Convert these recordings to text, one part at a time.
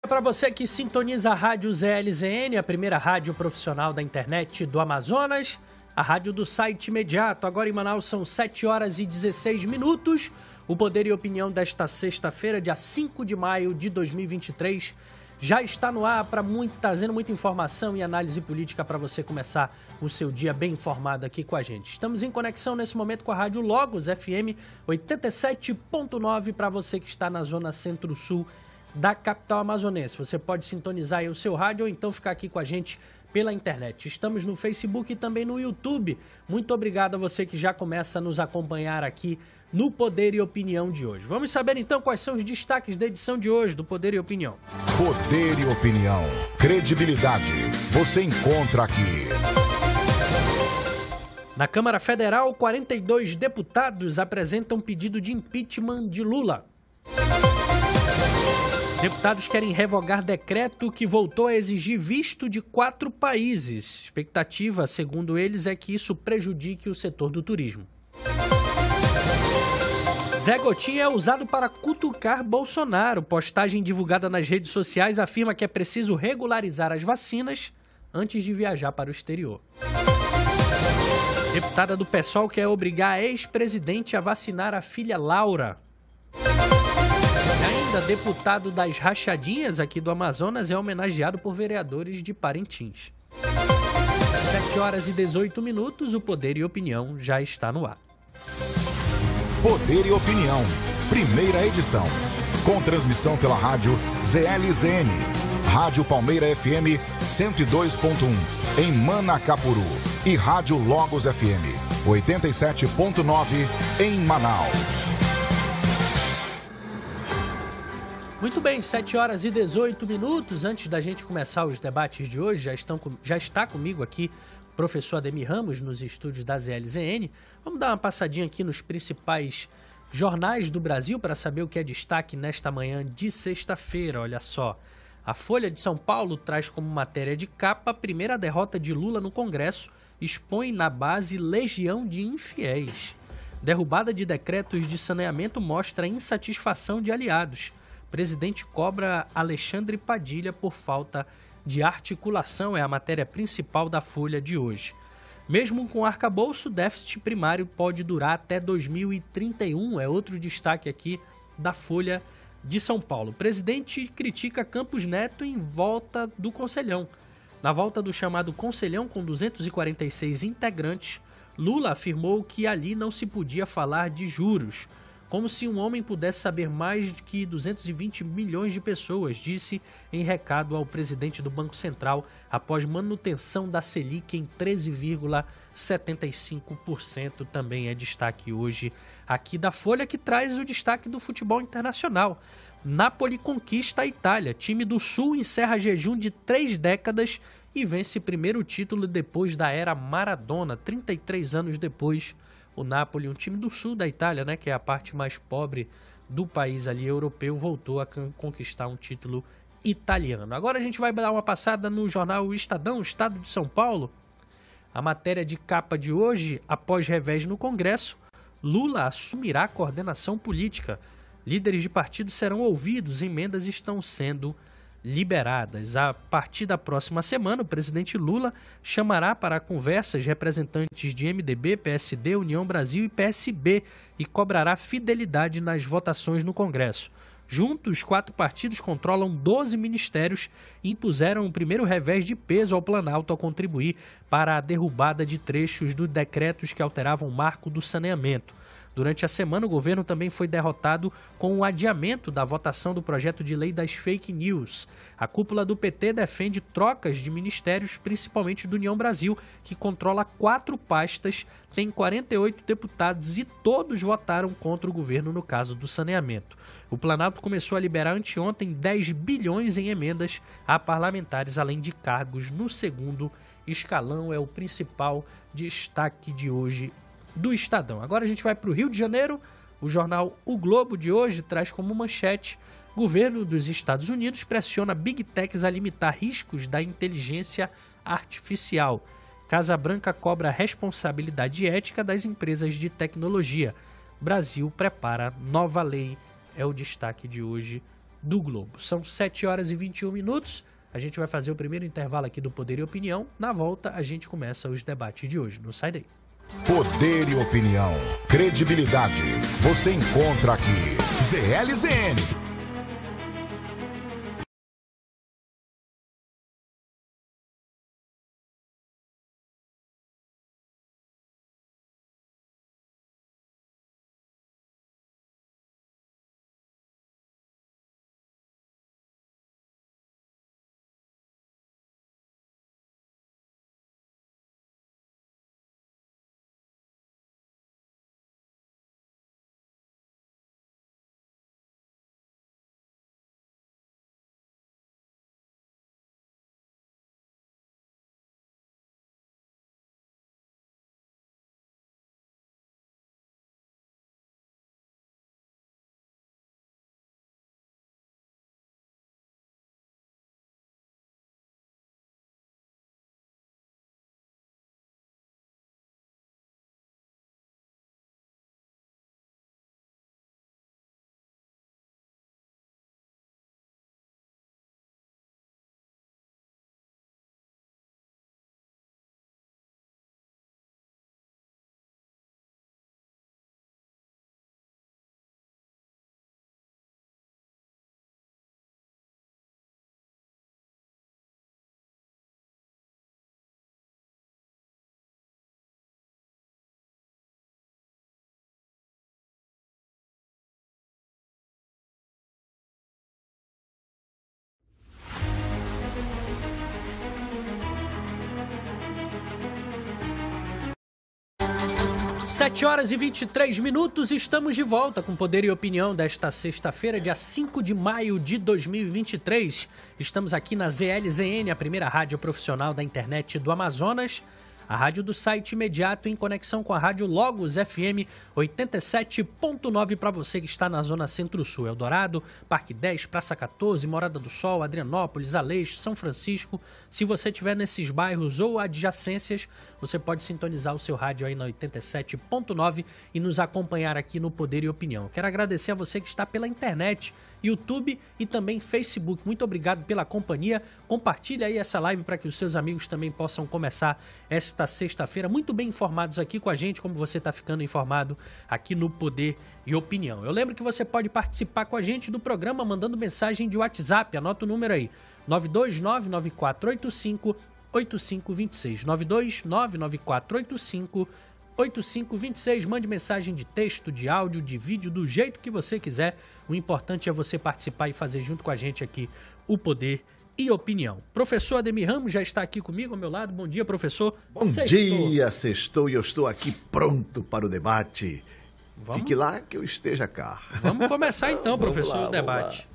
Para você que sintoniza a Rádio ZLZN, a primeira rádio profissional da internet do Amazonas, a rádio do site imediato. Agora em Manaus são 7 horas e 16 minutos. O Poder e Opinião desta sexta-feira, dia 5 de maio de 2023, já está no ar, trazendo muita informação e análise política para você começar o seu dia bem informado aqui com a gente. Estamos em conexão nesse momento com a Rádio Logos FM 87.9 para você que está na zona centro-sul da capital amazonense. Você pode sintonizar aí o seu rádio ou então ficar aqui com a gente pela internet. Estamos no Facebook e também no YouTube. Muito obrigado a você que já começa a nos acompanhar aqui no Poder e Opinião de hoje. Vamos saber então quais são os destaques da edição de hoje do Poder e Opinião. Poder e Opinião. Credibilidade. Você encontra aqui. Na Câmara Federal, 42 deputados apresentam pedido de impeachment de Lula. Deputados querem revogar decreto que voltou a exigir visto de 4 países. Expectativa, segundo eles, é que isso prejudique o setor do turismo. Zé Gotinha é usado para cutucar Bolsonaro. Postagem divulgada nas redes sociais afirma que é preciso regularizar as vacinas antes de viajar para o exterior. Deputada do PSOL quer obrigar a ex-presidente a vacinar a filha Laura. Deputado das rachadinhas aqui do Amazonas é homenageado por vereadores de Parintins. 7 horas e 18 minutos, o Poder e Opinião já está no ar. Poder e Opinião, primeira edição. Com transmissão pela rádio ZLZN, Rádio Palmeira FM 102.1 em Manacapuru e Rádio Logos FM 87.9 em Manaus. Muito bem, 7 horas e 18 minutos. Antes da gente começar os debates de hoje, já está comigo aqui o professor Ademir Ramos, nos estúdios da ZLZN. Vamos dar uma passadinha aqui nos principais jornais do Brasil para saber o que é destaque nesta manhã de sexta-feira. Olha só, a Folha de São Paulo traz como matéria de capa a primeira derrota de Lula no Congresso, expõe na base legião de infiéis. Derrubada de decretos de saneamento mostra insatisfação de aliados. Presidente cobra Alexandre Padilha por falta de articulação, é a matéria principal da Folha de hoje. Mesmo com arcabouço, déficit primário pode durar até 2031, é outro destaque aqui da Folha de São Paulo. Presidente critica Campos Neto em volta do Conselhão. Na volta do chamado Conselhão, com 246 integrantes, Lula afirmou que ali não se podia falar de juros. Como se um homem pudesse saber mais que 220 milhões de pessoas, disse em recado ao presidente do Banco Central após manutenção da Selic em 13,75%. Também é destaque hoje aqui da Folha, que traz o destaque do futebol internacional. Napoli conquista a Itália. Time do Sul encerra jejum de 3 décadas e vence primeiro título depois da era Maradona, 33 anos depois. O Napoli, um time do sul da Itália, né, que é a parte mais pobre do país ali europeu, voltou a conquistar um título italiano. Agora a gente vai dar uma passada no jornal Estadão, Estado de São Paulo. A matéria de capa de hoje, após revés no Congresso, Lula assumirá a coordenação política. Líderes de partidos serão ouvidos, emendas estão sendo liberadas. A partir da próxima semana, o presidente Lula chamará para conversas representantes de MDB, PSD, União Brasil e PSB e cobrará fidelidade nas votações no Congresso. Juntos, os 4 partidos controlam 12 ministérios e impuseram o primeiro revés de peso ao Planalto ao contribuir para a derrubada de trechos dos decretos que alteravam o marco do saneamento. Durante a semana, o governo também foi derrotado com o adiamento da votação do projeto de lei das fake news. A cúpula do PT defende trocas de ministérios, principalmente do União Brasil, que controla 4 pastas, tem 48 deputados e todos votaram contra o governo no caso do saneamento. O Planalto começou a liberar anteontem 10 bilhões em emendas a parlamentares, além de cargos no segundo escalão. É o principal destaque de hoje do Estadão. Agora a gente vai para o Rio de Janeiro. O jornal O Globo de hoje traz como manchete: governo dos Estados Unidos pressiona Big Techs a limitar riscos da inteligência artificial. Casa Branca cobra responsabilidade ética das empresas de tecnologia. Brasil prepara nova lei. É o destaque de hoje do Globo. São 7 horas e 21 minutos. A gente vai fazer o primeiro intervalo aqui do Poder e Opinião. Na volta, a gente começa os debates de hoje. Não sai daí. Poder e Opinião. Credibilidade. Você encontra aqui. ZLZN. Sete horas e 23 minutos, estamos de volta com Poder e Opinião desta sexta-feira, dia 5 de maio de 2023. Estamos aqui na ZLZN, a primeira rádio profissional da internet do Amazonas. A rádio do site imediato em conexão com a rádio Logos FM 87.9 para você que está na zona centro-sul. Eldorado, Parque 10, Praça 14, Morada do Sol, Adrianópolis, Aleixo, São Francisco. Se você estiver nesses bairros ou adjacências, você pode sintonizar o seu rádio aí na 87.9 e nos acompanhar aqui no Poder e Opinião. Quero agradecer a você que está pela internet, YouTube e também Facebook. Muito obrigado pela companhia. Compartilhe aí essa live para que os seus amigos também possam começar esta sexta-feira muito bem informados aqui com a gente, como você está ficando informado aqui no Poder e Opinião. Eu lembro que você pode participar com a gente do programa mandando mensagem de WhatsApp. Anota o número aí, 92994858526. 92994858526. Mande mensagem de texto, de áudio, de vídeo, do jeito que você quiser. O importante é você participar e fazer junto com a gente aqui o Poder e Opinião. Professor Ademir Ramos já está aqui comigo ao meu lado. Bom dia, professor. Bom dia, sextou, e eu estou aqui pronto para o debate. Fique lá que eu esteja cá. Vamos começar então, professor, o debate.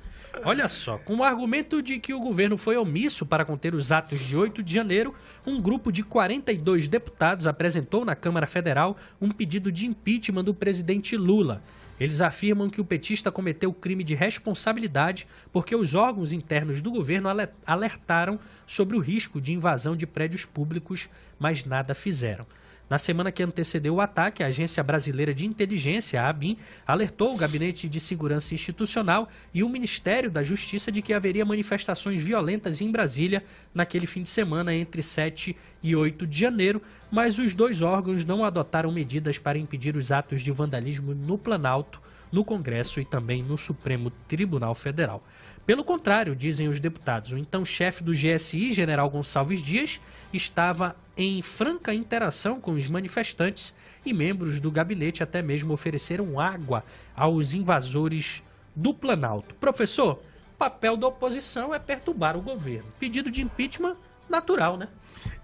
Olha só, com o argumento de que o governo foi omisso para conter os atos de 8 de janeiro, um grupo de 42 deputados apresentou na Câmara Federal um pedido de impeachment do presidente Lula. Eles afirmam que o petista cometeu crime de responsabilidade porque os órgãos internos do governo alertaram sobre o risco de invasão de prédios públicos, mas nada fizeram. Na semana que antecedeu o ataque, a Agência Brasileira de Inteligência, a ABIN, alertou o Gabinete de Segurança Institucional e o Ministério da Justiça de que haveria manifestações violentas em Brasília naquele fim de semana entre 7 e 8 de janeiro, mas os dois órgãos não adotaram medidas para impedir os atos de vandalismo no Planalto, no Congresso e também no Supremo Tribunal Federal. Pelo contrário, dizem os deputados, o então chefe do GSI, General Gonçalves Dias, estava em franca interação com os manifestantes e membros do gabinete até mesmo ofereceram água aos invasores do Planalto. Professor, papel da oposição é perturbar o governo. Pedido de impeachment natural, né?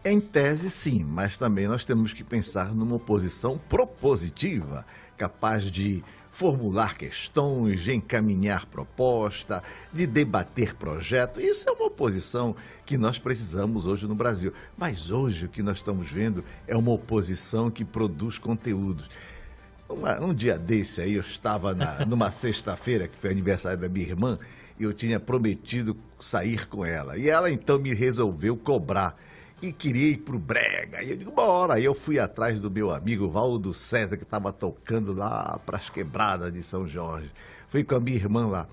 Em tese, sim, mas também nós temos que pensar numa oposição propositiva, capaz de formular questões, de encaminhar proposta, de debater projeto. Isso é uma oposição que nós precisamos hoje no Brasil. Mas hoje o que nós estamos vendo é uma oposição que produz conteúdos. Um dia desse aí, eu estava numa sexta-feira, que foi aniversário da minha irmã, e eu tinha prometido sair com ela. E ela então me resolveu cobrar. E queria ir pro brega. E eu digo, bora. Aí eu fui atrás do meu amigo Valdo César, que estava tocando lá para as quebradas de São Jorge. Fui com a minha irmã lá.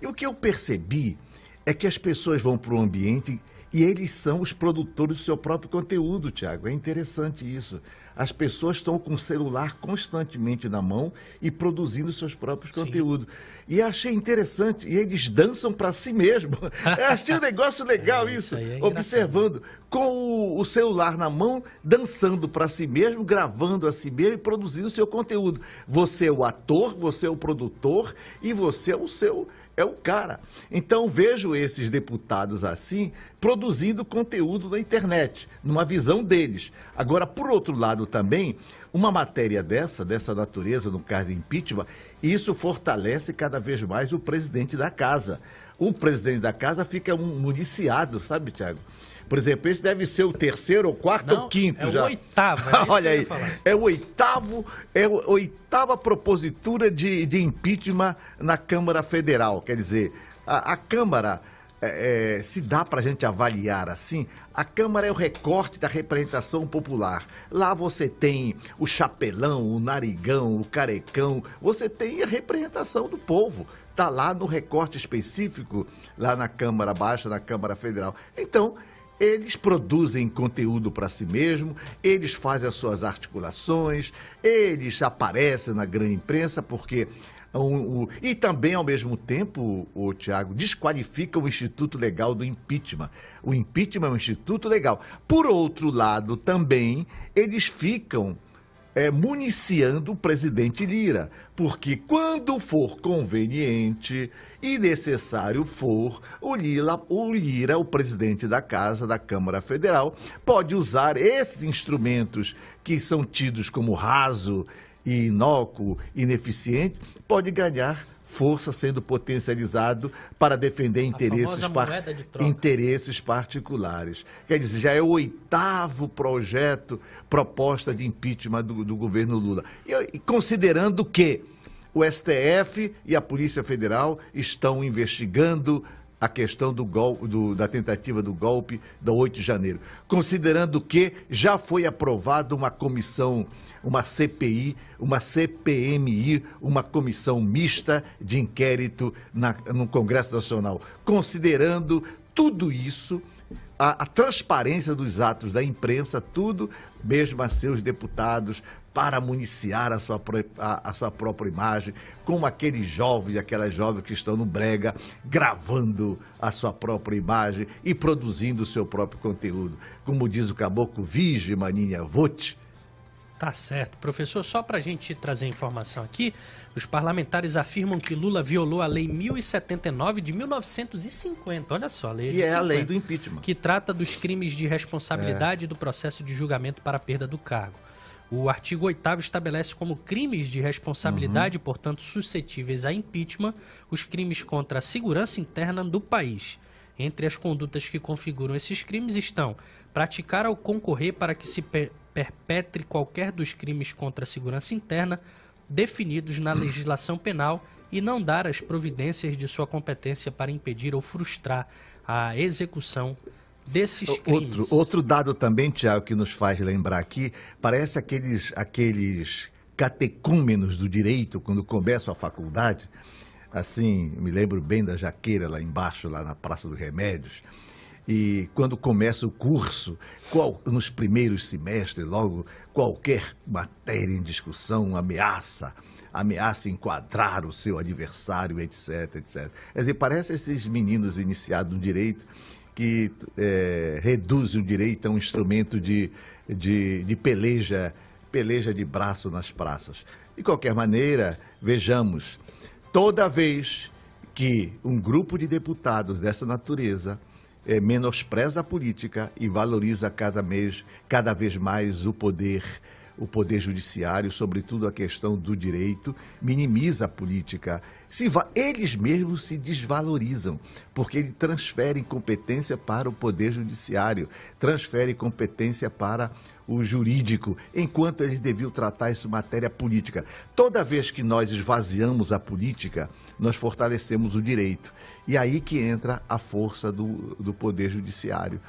E o que eu percebi é que as pessoas vão para o ambiente e eles são os produtores do seu próprio conteúdo, Tiago. É interessante isso. As pessoas estão com o celular constantemente na mão e produzindo seus próprios conteúdos. E achei interessante. E eles dançam para si mesmo. Eu achei um negócio legal isso. Observando com o celular na mão, dançando para si mesmo, gravando a si mesmo e produzindo o seu conteúdo. Você é o ator, você é o produtor e você é o cara. Então, vejo esses deputados assim, produzindo conteúdo na internet, numa visão deles. Agora, por outro lado também, uma matéria dessa natureza, no caso de impeachment, isso fortalece cada vez mais o presidente da casa. O presidente da casa fica municiado, sabe, Tiago? Por exemplo, esse deve ser o terceiro, ou quarto, ou quinto já. É o oitavo. Olha aí, é a oitava propositura de impeachment na Câmara Federal. Quer dizer, a Câmara, se dá para a gente avaliar assim, a Câmara é o recorte da representação popular. Lá você tem o chapelão, o narigão, o carecão, você tem a representação do povo. Está lá no recorte específico, lá na Câmara Baixa, na Câmara Federal. Então, eles produzem conteúdo para si mesmo, eles fazem as suas articulações, eles aparecem na grande imprensa, porque... E também, ao mesmo tempo, o Tiago, desqualifica o Instituto Legal do Impeachment. O impeachment é um instituto legal. Por outro lado, também, eles ficam municiando o presidente Lira, porque quando for conveniente e necessário for, o Lira, o presidente da Casa, da Câmara Federal, pode usar esses instrumentos que são tidos como raso e inócuo, ineficiente, pode ganhar força sendo potencializado para defender interesses particulares. Quer dizer, já é o oitavo proposta de impeachment do governo Lula. E considerando que o STF e a Polícia Federal estão investigando a questão da tentativa do golpe do 8 de janeiro, considerando que já foi aprovada uma comissão, uma CPI, uma CPMI, uma comissão mista de inquérito no Congresso Nacional, considerando tudo isso, a transparência dos atos da imprensa, tudo, mesmo a seus deputados, para municiar a sua própria imagem, como aqueles jovens e aquelas jovens que estão no brega, gravando a sua própria imagem e produzindo o seu próprio conteúdo. Como diz o caboclo, vige, maninha, vote. Tá certo. Professor, só para a gente trazer informação aqui, os parlamentares afirmam que Lula violou a Lei 1079 de 1950, olha só, a lei que é 50, a lei do impeachment, que trata dos crimes de responsabilidade do processo de julgamento para a perda do cargo. O artigo 8º estabelece como crimes de responsabilidade, portanto, suscetíveis a impeachment, os crimes contra a segurança interna do país. Entre as condutas que configuram esses crimes estão praticar ou concorrer para que se perpetre qualquer dos crimes contra a segurança interna definidos na legislação penal e não dar as providências de sua competência para impedir ou frustrar a execução desses crimes. Outro dado também, Tiago, que nos faz lembrar aqui, parece aqueles catecúmenos do direito, quando começam a faculdade, assim, me lembro bem da Jaqueira, lá embaixo, lá na Praça dos Remédios, e quando começa o curso, nos primeiros semestres, logo, qualquer matéria em discussão ameaça enquadrar o seu adversário, etc, etc. Quer dizer, parece esses meninos iniciados no direito que reduzem o direito a um instrumento de peleja de braço nas praças. De qualquer maneira, vejamos, toda vez que um grupo de deputados dessa natureza menospreza a política e valoriza cada vez mais o poder judiciário, sobretudo a questão do direito, minimiza a política. Eles mesmos se desvalorizam, porque eles transferem competência para o poder judiciário, transferem competência para o jurídico, enquanto eles deviam tratar isso matéria política. Toda vez que nós esvaziamos a política, nós fortalecemos o direito. E aí que entra a força do poder judiciário.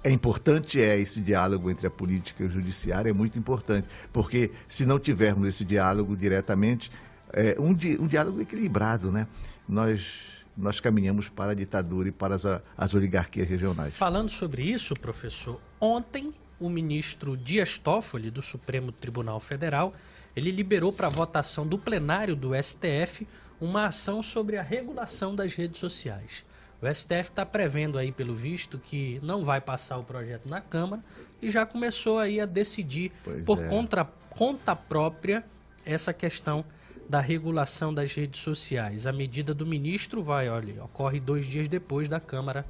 É importante esse diálogo entre a política e o judiciário, é muito importante, porque se não tivermos esse diálogo diretamente, um diálogo equilibrado, né? Nós caminhamos para a ditadura e para as oligarquias regionais. Falando sobre isso, professor, ontem o ministro Dias Toffoli, do Supremo Tribunal Federal, ele liberou para votação do plenário do STF uma ação sobre a regulação das redes sociais. O STF está prevendo aí, pelo visto, que não vai passar o projeto na Câmara e já começou aí a decidir conta própria essa questão da regulação das redes sociais. A medida do ministro ocorre 2 dias depois da Câmara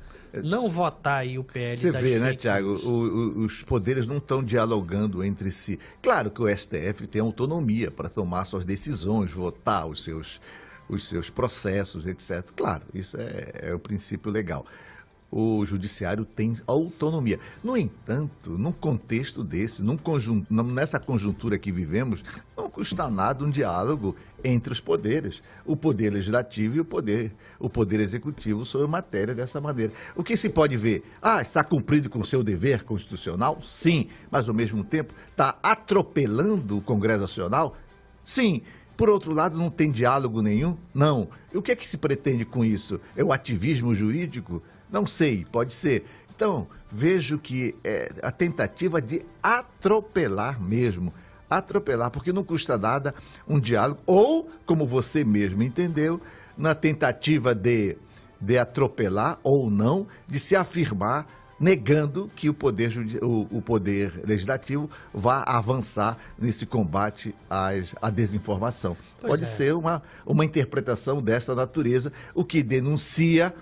não votar aí o PL Você das vê, né, fake Tiago, news. os poderes não estão dialogando entre si. Claro que o STF tem autonomia para tomar suas decisões, votar os seus processos, etc. Claro, isso é o princípio legal. O judiciário tem autonomia. No entanto, num contexto desse, nessa conjuntura que vivemos, não custa nada um diálogo entre os poderes, o poder legislativo e o poder executivo sobre matéria dessa maneira. O que se pode ver? Está cumprido com o seu dever constitucional? Sim, mas ao mesmo tempo está atropelando o Congresso Nacional? Sim. Por outro lado, não tem diálogo nenhum? Não. E o que é que se pretende com isso? É o ativismo jurídico? Não sei, pode ser. Então, vejo que é a tentativa de atropelar mesmo. Atropelar, porque não custa nada um diálogo. Ou, como você mesmo entendeu, na tentativa de atropelar ou não, de se afirmar, negando que o poder legislativo vá avançar nesse combate à desinformação. Pode ser uma interpretação desta natureza, o que denuncia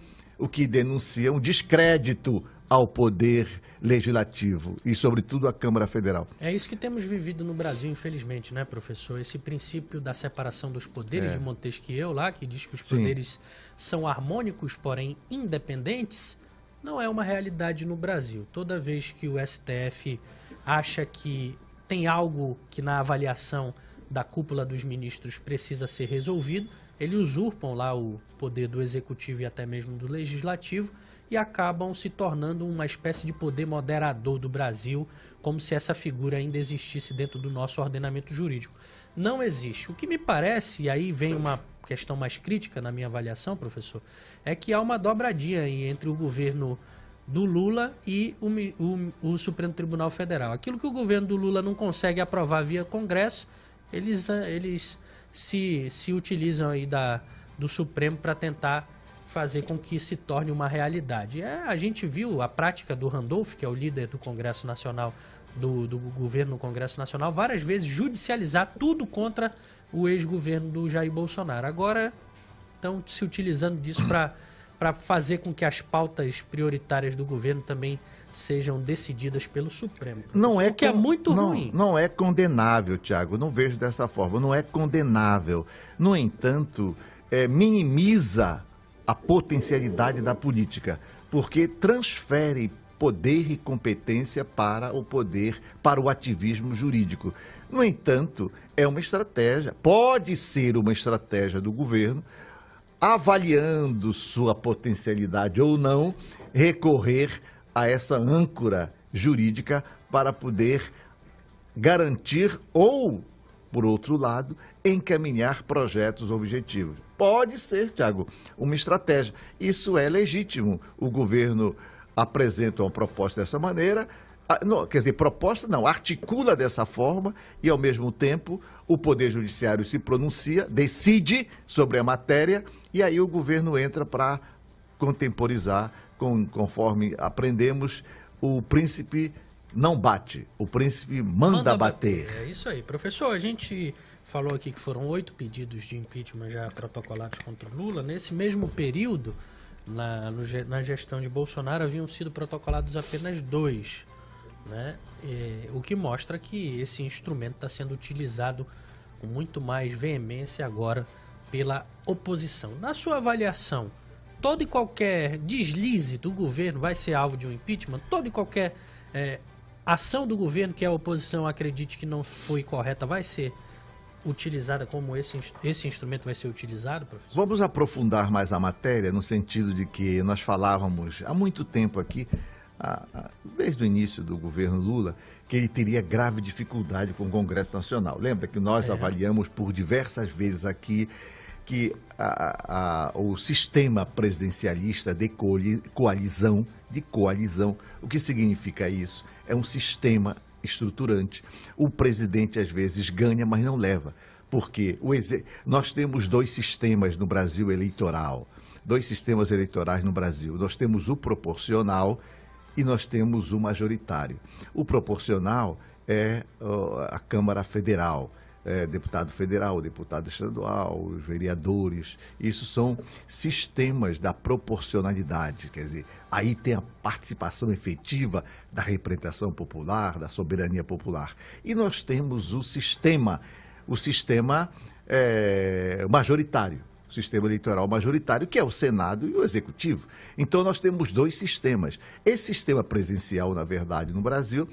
um descrédito ao poder legislativo e, sobretudo, à Câmara Federal. É isso que temos vivido no Brasil, infelizmente, né, professor? Esse princípio da separação dos poderes de Montesquieu lá, que diz que os poderes são harmônicos, porém independentes, não é uma realidade no Brasil. Toda vez que o STF acha que tem algo que na avaliação da cúpula dos ministros precisa ser resolvido, eles usurpam lá o poder do executivo e até mesmo do legislativo e acabam se tornando uma espécie de poder moderador do Brasil, como se essa figura ainda existisse dentro do nosso ordenamento jurídico. Não existe. O que me parece, e aí vem uma questão mais crítica na minha avaliação, professor, é que há uma dobradinha aí entre o governo do Lula e o Supremo Tribunal Federal. Aquilo que o governo do Lula não consegue aprovar via Congresso, eles se utilizam aí do Supremo para tentar fazer com que se torne uma realidade. A gente viu a prática do Randolph, que é o líder do Congresso Nacional, do governo no Congresso Nacional, várias vezes judicializar tudo contra o ex-governo do Jair Bolsonaro. Agora estão se utilizando disso para fazer com que as pautas prioritárias do governo também sejam decididas pelo Supremo. O que é muito ruim. Não é condenável, Tiago, não vejo dessa forma, não é condenável. No entanto, minimiza a potencialidade da política, porque transfere poder e competência para o ativismo jurídico. No entanto, é uma estratégia, pode ser uma estratégia do governo, avaliando sua potencialidade ou não, recorrer a essa âncora jurídica para poder garantir ou, por outro lado, encaminhar projetos objetivos. Pode ser, Tiago, uma estratégia. Isso é legítimo. O governo apresenta uma proposta dessa maneira, articula dessa forma e, ao mesmo tempo, o Poder Judiciário se pronuncia, decide sobre a matéria e aí o governo entra para contemporizar, conforme aprendemos, o príncipe não bate, o príncipe manda bater. É isso aí. Professor, a gente falou aqui que foram 8 pedidos de impeachment já protocolados contra o Lula. Nesse mesmo período, na gestão de Bolsonaro, haviam sido protocolados apenas 2. Né? O que mostra que esse instrumento está sendo utilizado com muito mais veemência agora pela oposição. Na sua avaliação, todo e qualquer deslize do governo vai ser alvo de um impeachment? Toda e qualquer ação do governo que a oposição acredite que não foi correta vai ser utilizada como esse instrumento vai ser utilizado, professor? Vamos aprofundar mais a matéria no sentido de que nós falávamos há muito tempo aqui desde o início do governo Lula, que ele teria grave dificuldade com o Congresso Nacional. Lembra que nós avaliamos por diversas vezes aqui que o sistema presidencialista de coalizão, o que significa isso? É um sistema estruturante. O presidente às vezes ganha, mas não leva. Porque nós temos dois sistemas no Brasil eleitoral, dois sistemas eleitorais no Brasil. Nós temos o proporcional e nós temos o majoritário. O proporcional é a Câmara Federal, deputado federal, deputado estadual, os vereadores. Isso são sistemas da proporcionalidade, quer dizer, aí tem a participação efetiva da representação popular, da soberania popular. E nós temos o sistema majoritário, o sistema eleitoral majoritário, que é o Senado e o Executivo. Então, nós temos dois sistemas. Esse sistema presidencial, na verdade, no Brasil,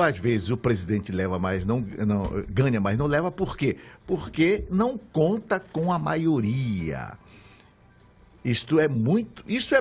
às vezes o presidente leva mais, ganha, mas não leva. Por quê? Porque não conta com a maioria. Isso é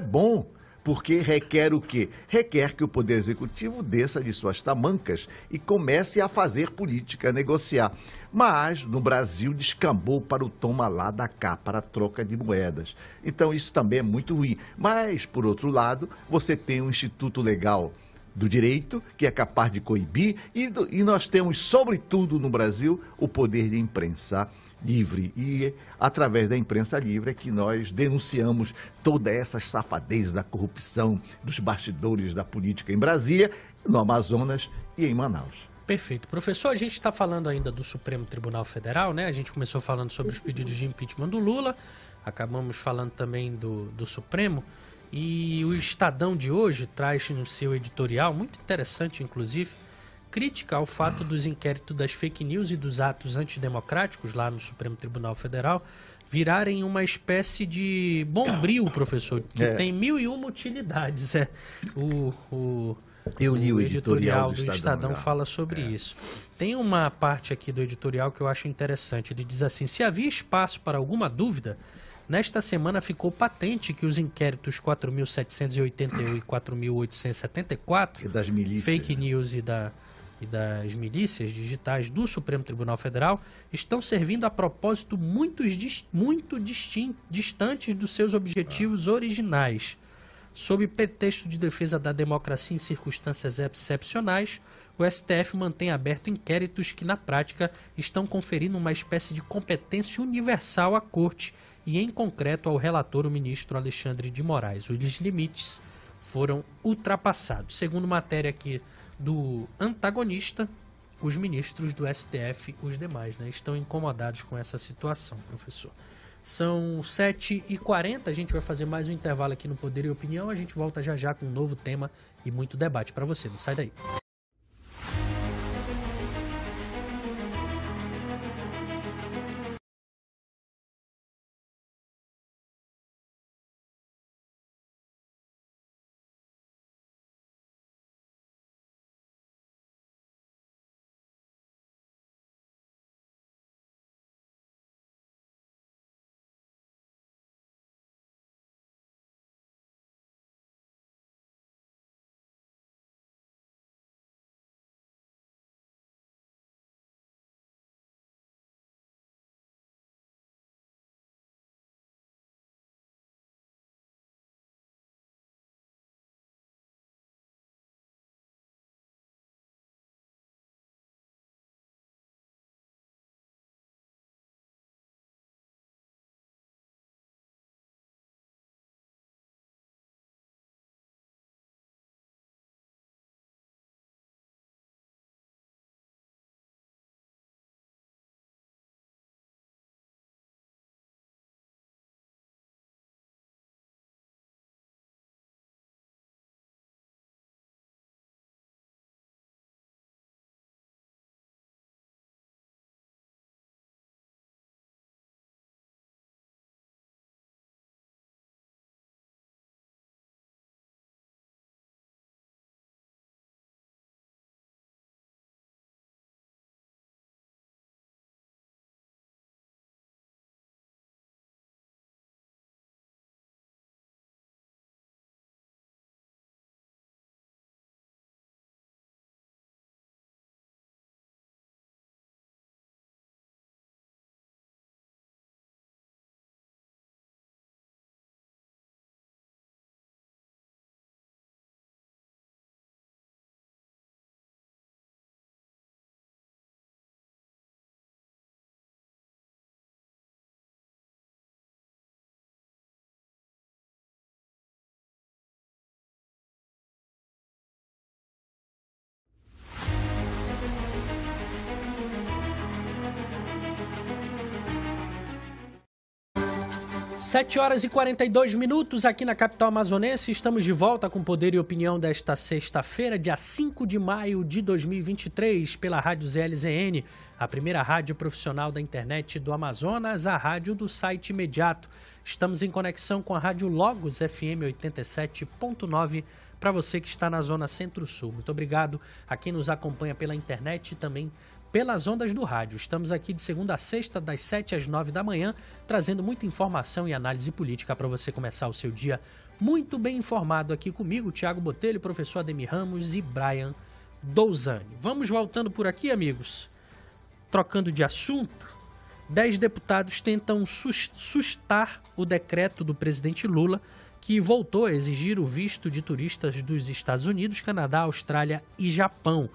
bom. Porque requer o quê? Requer que o Poder Executivo desça de suas tamancas e comece a fazer política, a negociar. Mas no Brasil descambou para o toma lá da cá, para a troca de moedas. Então isso também é muito ruim. Mas, por outro lado, você tem um Instituto Legal do Direito, que é capaz de coibir, e nós temos, sobretudo no Brasil, o poder de imprensa livre. E através da imprensa livre é que nós denunciamos toda essa safadez da corrupção, dos bastidores da política em Brasília, no Amazonas e em Manaus. Perfeito. Professor, a gente está falando ainda do Supremo Tribunal Federal, né? A gente começou falando sobre os pedidos de impeachment do Lula, acabamos falando também do Supremo, e o Estadão de hoje traz no seu editorial, muito interessante inclusive, crítica ao fato dos inquéritos das fake news e dos atos antidemocráticos lá no Supremo Tribunal Federal virarem uma espécie de bombril, professor, que tem 1001 utilidades. Eu li o editorial do Estadão fala sobre isso. Tem uma parte aqui do editorial que eu acho interessante. Ele diz assim: se havia espaço para alguma dúvida, nesta semana ficou patente que os inquéritos 4.781 e 4.874 das milícias, fake news e das milícias digitais do Supremo Tribunal Federal estão servindo a propósito muito distantes dos seus objetivos originais. Sob pretexto de defesa da democracia em circunstâncias excepcionais, o STF mantém aberto inquéritos que, na prática, estão conferindo uma espécie de competência universal à Corte e, em concreto, ao relator, o ministro Alexandre de Moraes. Os limites foram ultrapassados. Segundo matéria aqui do antagonista, os ministros do STF, os demais, né, estão incomodados com essa situação, professor. São 7h40, a gente vai fazer mais um intervalo aqui no Poder e Opinião. A gente volta já já com um novo tema e muito debate para você. Não sai daí. 7 horas e 42 minutos aqui na capital amazonense. Estamos de volta com Poder e Opinião desta sexta-feira, dia 5 de maio de 2023, pela Rádio ZLZN, a primeira rádio profissional da internet do Amazonas, a rádio do site imediato. Estamos em conexão com a Rádio Logos FM 87.9 para você que está na zona centro-sul. Muito obrigado a quem nos acompanha pela internet e também pelas ondas do rádio. Estamos aqui de segunda a sexta, das 7 às 9 da manhã, trazendo muita informação e análise política para você começar o seu dia muito bem informado aqui comigo, Tiago Botelho, professor Ademir Ramos e Brian Douzani. Vamos voltando por aqui, amigos. Trocando de assunto, 10 deputados tentam sustar o decreto do presidente Lula, que voltou a exigir o visto de turistas dos Estados Unidos, Canadá, Austrália e Japão.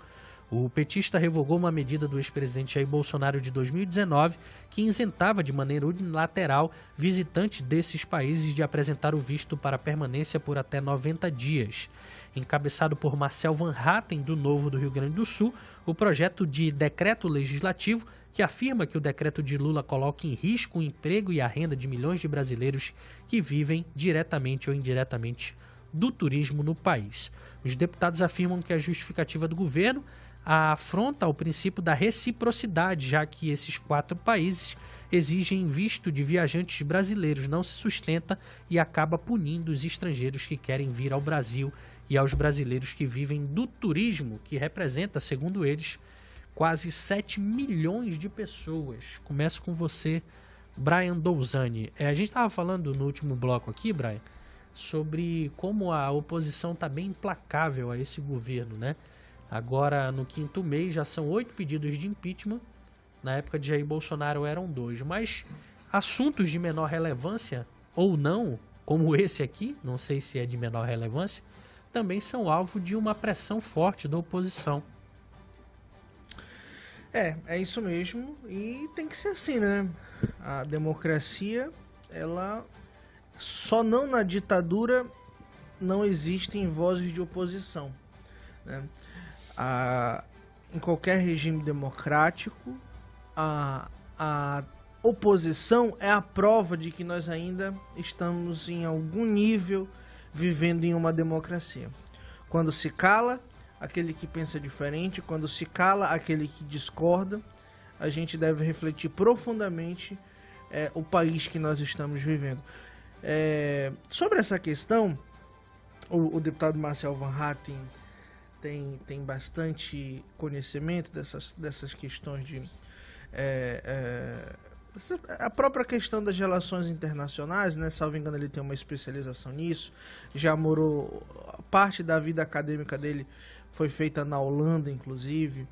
O petista revogou uma medida do ex-presidente Jair Bolsonaro de 2019 que isentava de maneira unilateral visitantes desses países de apresentar o visto para permanência por até 90 dias. Encabeçado por Marcel Van Hatten, do Novo do Rio Grande do Sul, o projeto de decreto legislativo que afirma que o decreto de Lula coloca em risco o emprego e a renda de milhões de brasileiros que vivem diretamente ou indiretamente do turismo no país. Os deputados afirmam que a justificativa do governo afronta o princípio da reciprocidade, já que esses 4 países exigem visto de viajantes brasileiros, não se sustenta e acaba punindo os estrangeiros que querem vir ao Brasil e aos brasileiros que vivem do turismo, que representa, segundo eles, quase 7 milhões de pessoas. Começo com você, Brian Douzani. A gente estava falando no último bloco aqui, Brian, sobre como a oposição está bem implacável a esse governo, né? Agora, no 5º mês, já são 8 pedidos de impeachment. Na época de Jair Bolsonaro eram 2. Mas assuntos de menor relevância, ou não, como esse aqui, não sei se é de menor relevância, também são alvo de uma pressão forte da oposição. É isso mesmo. E tem que ser assim, né? A democracia, ela só não na ditadura não existem vozes de oposição, né? Em qualquer regime democrático, a oposição é a prova de que nós ainda estamos em algum nível vivendo em uma democracia. Quando se cala aquele que pensa diferente, quando se cala aquele que discorda, a gente deve refletir profundamente o país que nós estamos vivendo. Sobre essa questão, o deputado Marcel Van Hatten tem bastante conhecimento dessas questões de... a própria questão das relações internacionais, né? Salvo engano, ele tem uma especialização nisso. Já morou... Parte da vida acadêmica dele foi feita na Holanda, inclusive.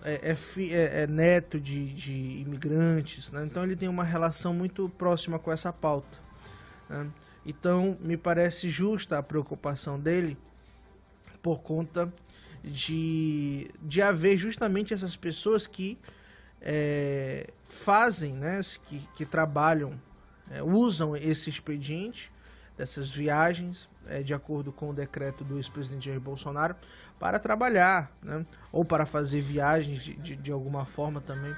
É neto de imigrantes, né? Então ele tem uma relação muito próxima com essa pauta, né? Então me parece justa a preocupação dele por conta de haver justamente essas pessoas que fazem, né, que trabalham, usam esse expediente dessas viagens, de acordo com o decreto do ex-presidente Jair Bolsonaro, para trabalhar, né, ou para fazer viagens de alguma forma também,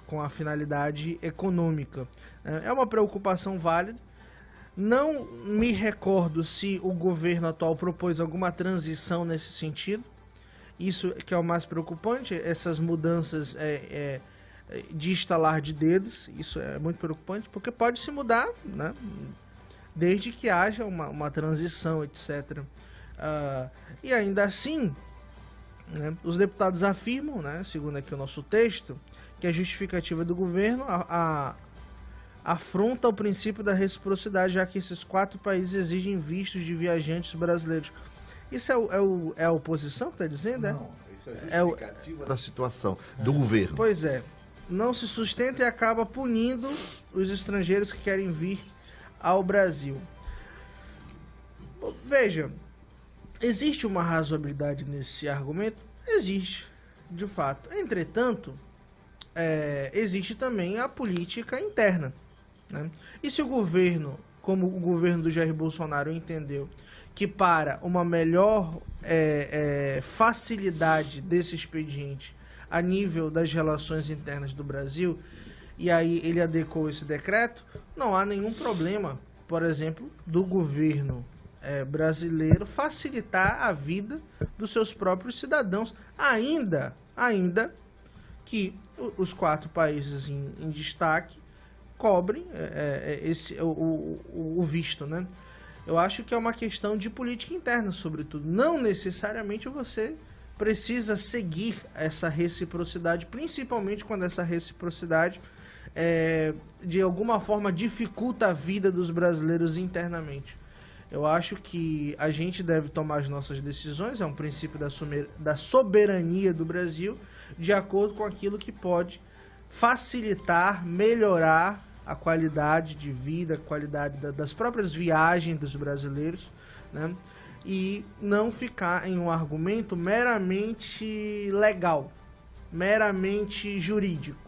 com a finalidade econômica. É uma preocupação válida. Não me recordo se o governo atual propôs alguma transição nesse sentido. Isso que é o mais preocupante, essas mudanças de estalar de dedos. Isso é muito preocupante, porque pode se mudar, né, desde que haja uma transição, etc. E ainda assim, né, os deputados afirmam, né, segundo aqui o nosso texto, que a justificativa do governo afronta o princípio da reciprocidade, já que esses 4 países exigem vistos de viajantes brasileiros. Isso é a oposição que está dizendo? Não, isso é a justificativa da situação do governo. Pois é. Não se sustenta e acaba punindo os estrangeiros que querem vir ao Brasil. Veja, existe uma razoabilidade nesse argumento? Existe, de fato. Entretanto, existe também a política interna, né? E se o governo, como o governo do Jair Bolsonaro entendeu que para uma melhor facilidade desse expediente a nível das relações internas do Brasil, e aí ele adequou esse decreto, não há nenhum problema, por exemplo, do governo brasileiro facilitar a vida dos seus próprios cidadãos, ainda que os 4 países em destaque cobrem o visto, né? Eu acho que é uma questão de política interna, sobretudo. Não necessariamente você precisa seguir essa reciprocidade, principalmente quando essa reciprocidade de alguma forma dificulta a vida dos brasileiros internamente. Eu acho que a gente deve tomar as nossas decisões, é um princípio da soberania do Brasil, de acordo com aquilo que pode facilitar, melhorar a qualidade de vida, a qualidade das próprias viagens dos brasileiros, né? E não ficar em um argumento meramente legal, meramente jurídico.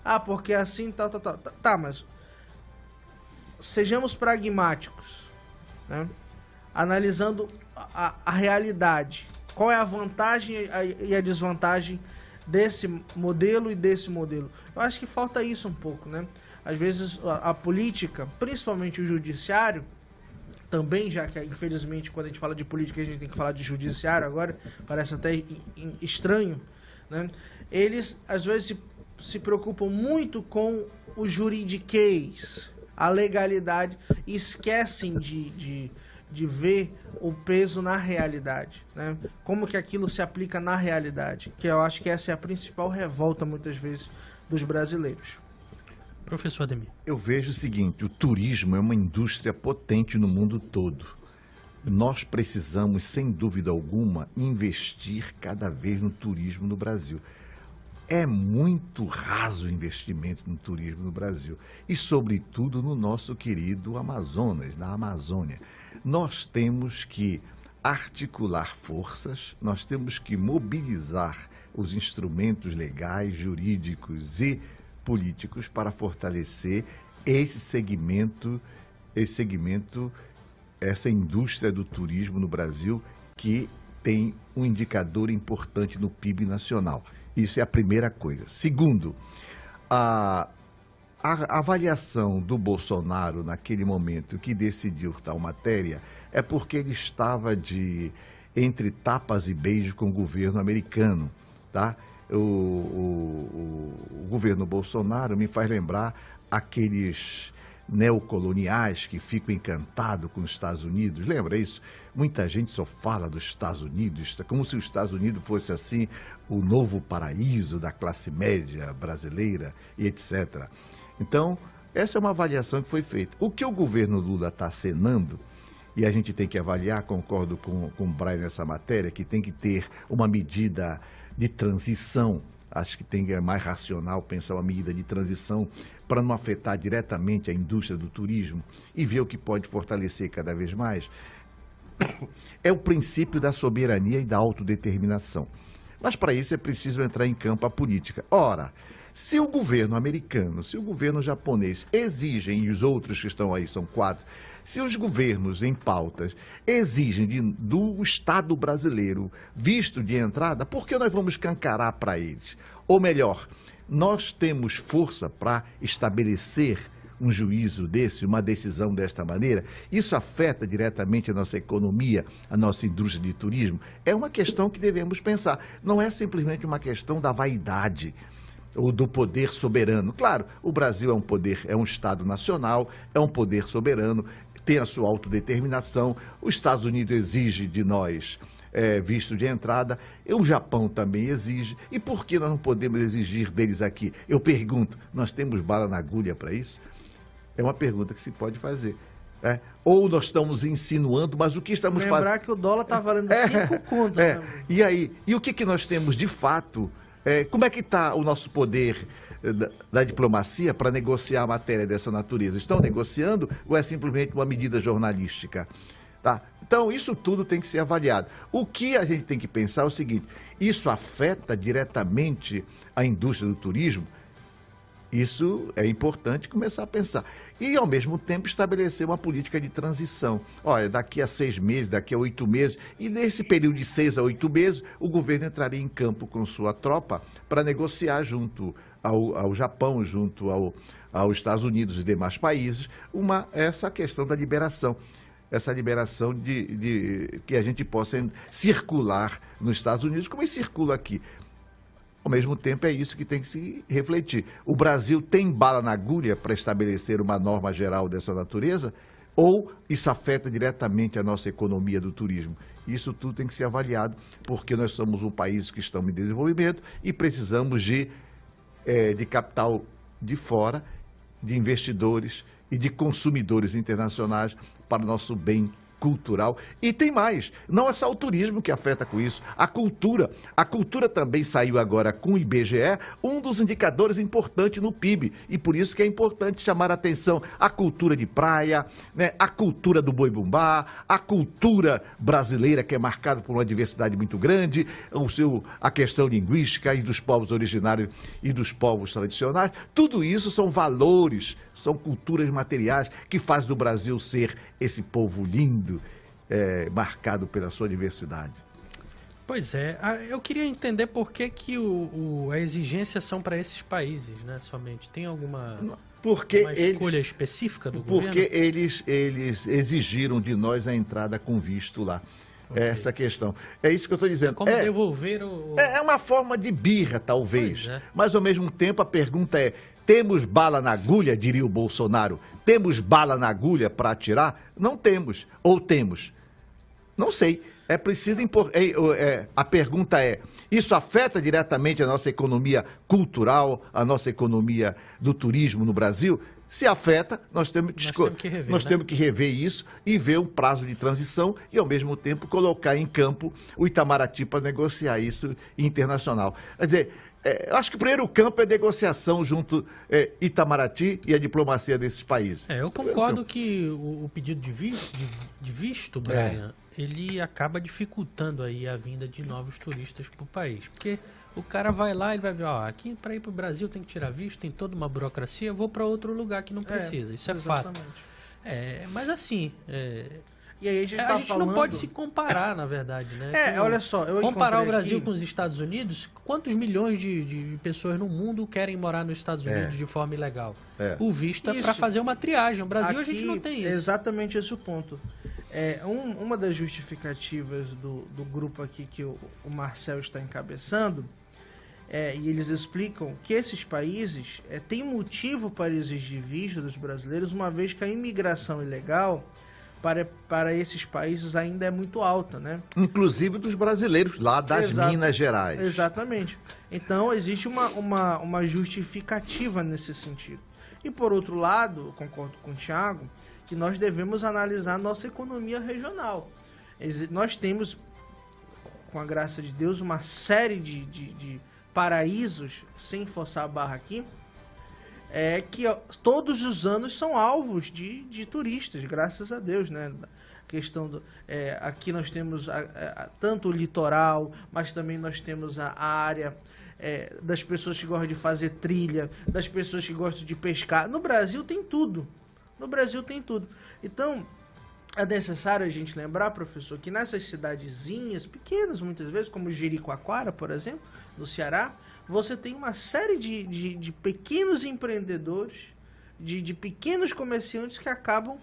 Ah, porque assim, tal. Tá, mas sejamos pragmáticos, né? Analisando a realidade. Qual é a vantagem e a desvantagem desse modelo e desse modelo? Eu acho que falta isso um pouco, né? Às vezes a política, principalmente o judiciário, também, já que infelizmente quando a gente fala de política a gente tem que falar de judiciário agora, parece até estranho, né? Eles às vezes se preocupam muito com o juridiquês, a legalidade, e esquecem de ver o peso na realidade, né? Como que aquilo se aplica na realidade, que eu acho que essa é a principal revolta muitas vezes dos brasileiros. Professor Ademir. Eu vejo o seguinte, o turismo é uma indústria potente no mundo todo. Nós precisamos, sem dúvida alguma, investir cada vez no turismo no Brasil. É muito raso o investimento no turismo no Brasil e, sobretudo, no nosso querido Amazonas, na Amazônia. Nós temos que articular forças, nós temos que mobilizar os instrumentos legais, jurídicos e políticos para fortalecer esse segmento, essa indústria do turismo no Brasil, que tem um indicador importante no PIB nacional. Isso é a primeira coisa. Segundo, a avaliação do Bolsonaro naquele momento que decidiu tal matéria é porque ele estava entre tapas e beijos com o governo americano, tá? O governo Bolsonaro me faz lembrar aqueles neocoloniais que ficam encantados com os Estados Unidos. Lembra isso? Muita gente só fala dos Estados Unidos, como se os Estados Unidos fosse assim o novo paraíso da classe média brasileira e etc. Então, essa é uma avaliação que foi feita. O que o governo Lula está acenando, e a gente tem que avaliar, concordo com o Brian nessa matéria, que tem que ter uma medida de transição. Acho que é mais racional pensar uma medida de transição para não afetar diretamente a indústria do turismo e ver o que pode fortalecer cada vez mais. É o princípio da soberania e da autodeterminação. Mas para isso é preciso entrar em campo a política. Ora, se o governo americano, se o governo japonês exigem, e os outros que estão aí são 4, se os governos em pautas exigem do Estado brasileiro visto de entrada, por que nós vamos cancarar para eles? Ou melhor, nós temos força para estabelecer um juízo desse, uma decisão desta maneira? Isso afeta diretamente a nossa economia, a nossa indústria de turismo? É uma questão que devemos pensar. Não é simplesmente uma questão da vaidade ou do poder soberano. Claro, o Brasil é um poder, é um Estado nacional, é um poder soberano, tem a sua autodeterminação. Os Estados Unidos exige de nós visto de entrada, o Japão também exige. E por que nós não podemos exigir deles aqui? Eu pergunto, nós temos bala na agulha para isso? É uma pergunta que se pode fazer. Ou nós estamos insinuando, mas o que estamos fazendo? Lembrar que o dólar está valendo 5 contos. E aí? E o que nós temos de fato? Como é que está o nosso poder da diplomacia para negociar a matéria dessa natureza? Estão negociando ou é simplesmente uma medida jornalística? Tá? Então, isso tudo tem que ser avaliado. O que a gente tem que pensar é o seguinte: isso afeta diretamente a indústria do turismo? Isso é importante começar a pensar. E, ao mesmo tempo, estabelecer uma política de transição. Olha, daqui a 6 meses, daqui a 8 meses, e nesse período de 6 a 8 meses, o governo entraria em campo com sua tropa para negociar junto ao Japão, junto aos Estados Unidos e demais países, essa questão da liberação. Essa liberação de que a gente possa circular nos Estados Unidos, como circula aqui. Ao mesmo tempo, é isso que tem que se refletir. O Brasil tem bala na agulha para estabelecer uma norma geral dessa natureza? Ou isso afeta diretamente a nossa economia do turismo? Isso tudo tem que ser avaliado, porque nós somos um país que estamos em desenvolvimento e precisamos de capital de fora, de investidores e de consumidores internacionais para o nosso bem cultural. E tem mais, não é só o turismo que afeta com isso, a cultura também saiu agora com o IBGE, um dos indicadores importantes no PIB, e por isso que é importante chamar a atenção a cultura de praia, né, a cultura do boi-bumbá, a cultura brasileira que é marcada por uma diversidade muito grande, a questão linguística e dos povos originários e dos povos tradicionais, tudo isso são valores, são culturas materiais que faz do Brasil ser esse povo lindo, marcado pela sua diversidade. Pois é, eu queria entender por que a exigência são para esses países, né, somente. Tem alguma escolha específica do governo? Porque eles exigiram de nós a entrada com visto lá. Okay. Essa questão. É isso que eu estou dizendo. Como devolver o... É uma forma de birra, talvez. Mas, ao mesmo tempo, a pergunta é: temos bala na agulha, diria o Bolsonaro? Temos bala na agulha para atirar? Não temos. Ou temos? Não sei. É preciso a pergunta é: isso afeta diretamente a nossa economia cultural, a nossa economia do turismo no Brasil? Se afeta, nós temos que rever isso e ver um prazo de transição e, ao mesmo tempo, colocar em campo o Itamaraty para negociar isso internacional. Quer dizer, eu acho que o primeiro campo é negociação junto Itamaraty e a diplomacia desses países. Eu concordo que o pedido de visto, Brian, ele acaba dificultando aí a vinda de novos turistas para o país. Porque o cara vai lá e vai ver, aqui para ir para o Brasil tem que tirar visto, tem toda uma burocracia, eu vou para outro lugar que não precisa. Isso é fato. Mas assim... E aí a gente não pode se comparar, na verdade, né? Olha só, comparar o Brasil com os Estados Unidos, quantos milhões de pessoas no mundo querem morar nos Estados Unidos de forma ilegal? O visto é para fazer uma triagem. No Brasil a gente não tem isso. Exatamente esse o ponto. Uma das justificativas do grupo aqui que o Marcel está encabeçando, e eles explicam que esses países têm motivo para exigir visto dos brasileiros, uma vez que a imigração ilegal para esses países ainda é muito alta, né? Inclusive dos brasileiros lá das Minas Gerais. Exatamente. Então, existe uma justificativa nesse sentido. E, por outro lado, eu concordo com o Thiago, que nós devemos analisar a nossa economia regional. Nós temos, com a graça de Deus, uma série de paraísos, sem forçar a barra aqui, que todos os anos são alvos de turistas, graças a Deus, né? A questão aqui nós temos tanto o litoral, mas também nós temos a área das pessoas que gostam de fazer trilha, das pessoas que gostam de pescar. No Brasil tem tudo. Então, é necessário a gente lembrar, professor, que nessas cidadezinhas pequenas, muitas vezes, como Jericoacoara, por exemplo, no Ceará, você tem uma série de pequenos empreendedores, de pequenos comerciantes que acabam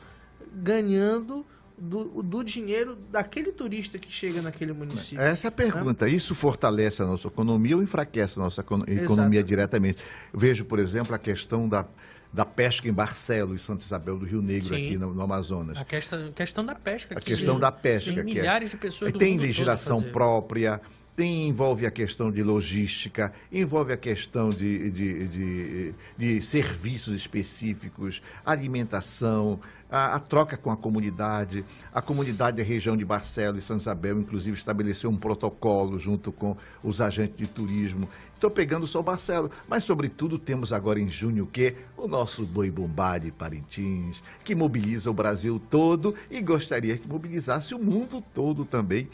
ganhando do dinheiro daquele turista que chega naquele município. Essa é a pergunta. Isso fortalece a nossa economia ou enfraquece a nossa economia diretamente? Eu vejo, por exemplo, a questão da pesca em Barcelos, Santa Isabel do Rio Negro, aqui no Amazonas. A questão da pesca. A questão da pesca. Tem milhares de pessoas do tem mundo legislação todo própria, envolve a questão de logística, envolve a questão de serviços específicos, alimentação, a troca com a comunidade. A comunidade da região de Barcelos e Santa Isabel, inclusive, estabeleceu um protocolo junto com os agentes de turismo. Estou pegando só Barcelos, mas, sobretudo, temos agora em junho o nosso boi-bumbá de Parintins, que mobiliza o Brasil todo e gostaria que mobilizasse o mundo todo também,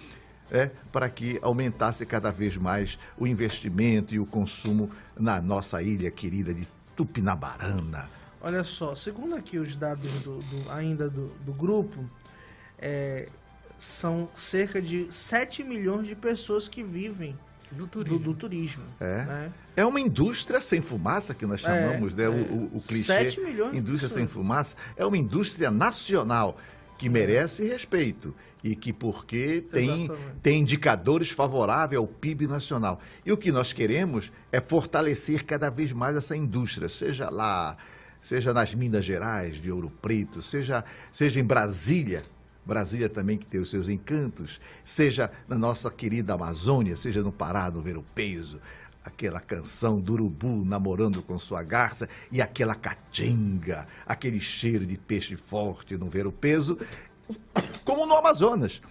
para que aumentasse cada vez mais o investimento e o consumo na nossa ilha querida de Tupinabarana. Olha só, segundo aqui os dados do grupo, são cerca de 7 milhões de pessoas que vivem do turismo. Né? É uma indústria sem fumaça, que nós chamamos, né? O clichê. 7 milhões de Indústria sem pessoas. fumaça. É uma indústria nacional que merece respeito e que porque tem indicadores favoráveis ao PIB nacional. E o que nós queremos é fortalecer cada vez mais essa indústria, seja nas Minas Gerais, de Ouro Preto, seja em Brasília. Brasília também que tem os seus encantos, seja na nossa querida Amazônia, seja no Pará, no Ver-o-Peso, aquela canção do urubu namorando com sua garça e aquela caatinga, aquele cheiro de peixe forte no Ver-o-Peso, como no Amazonas.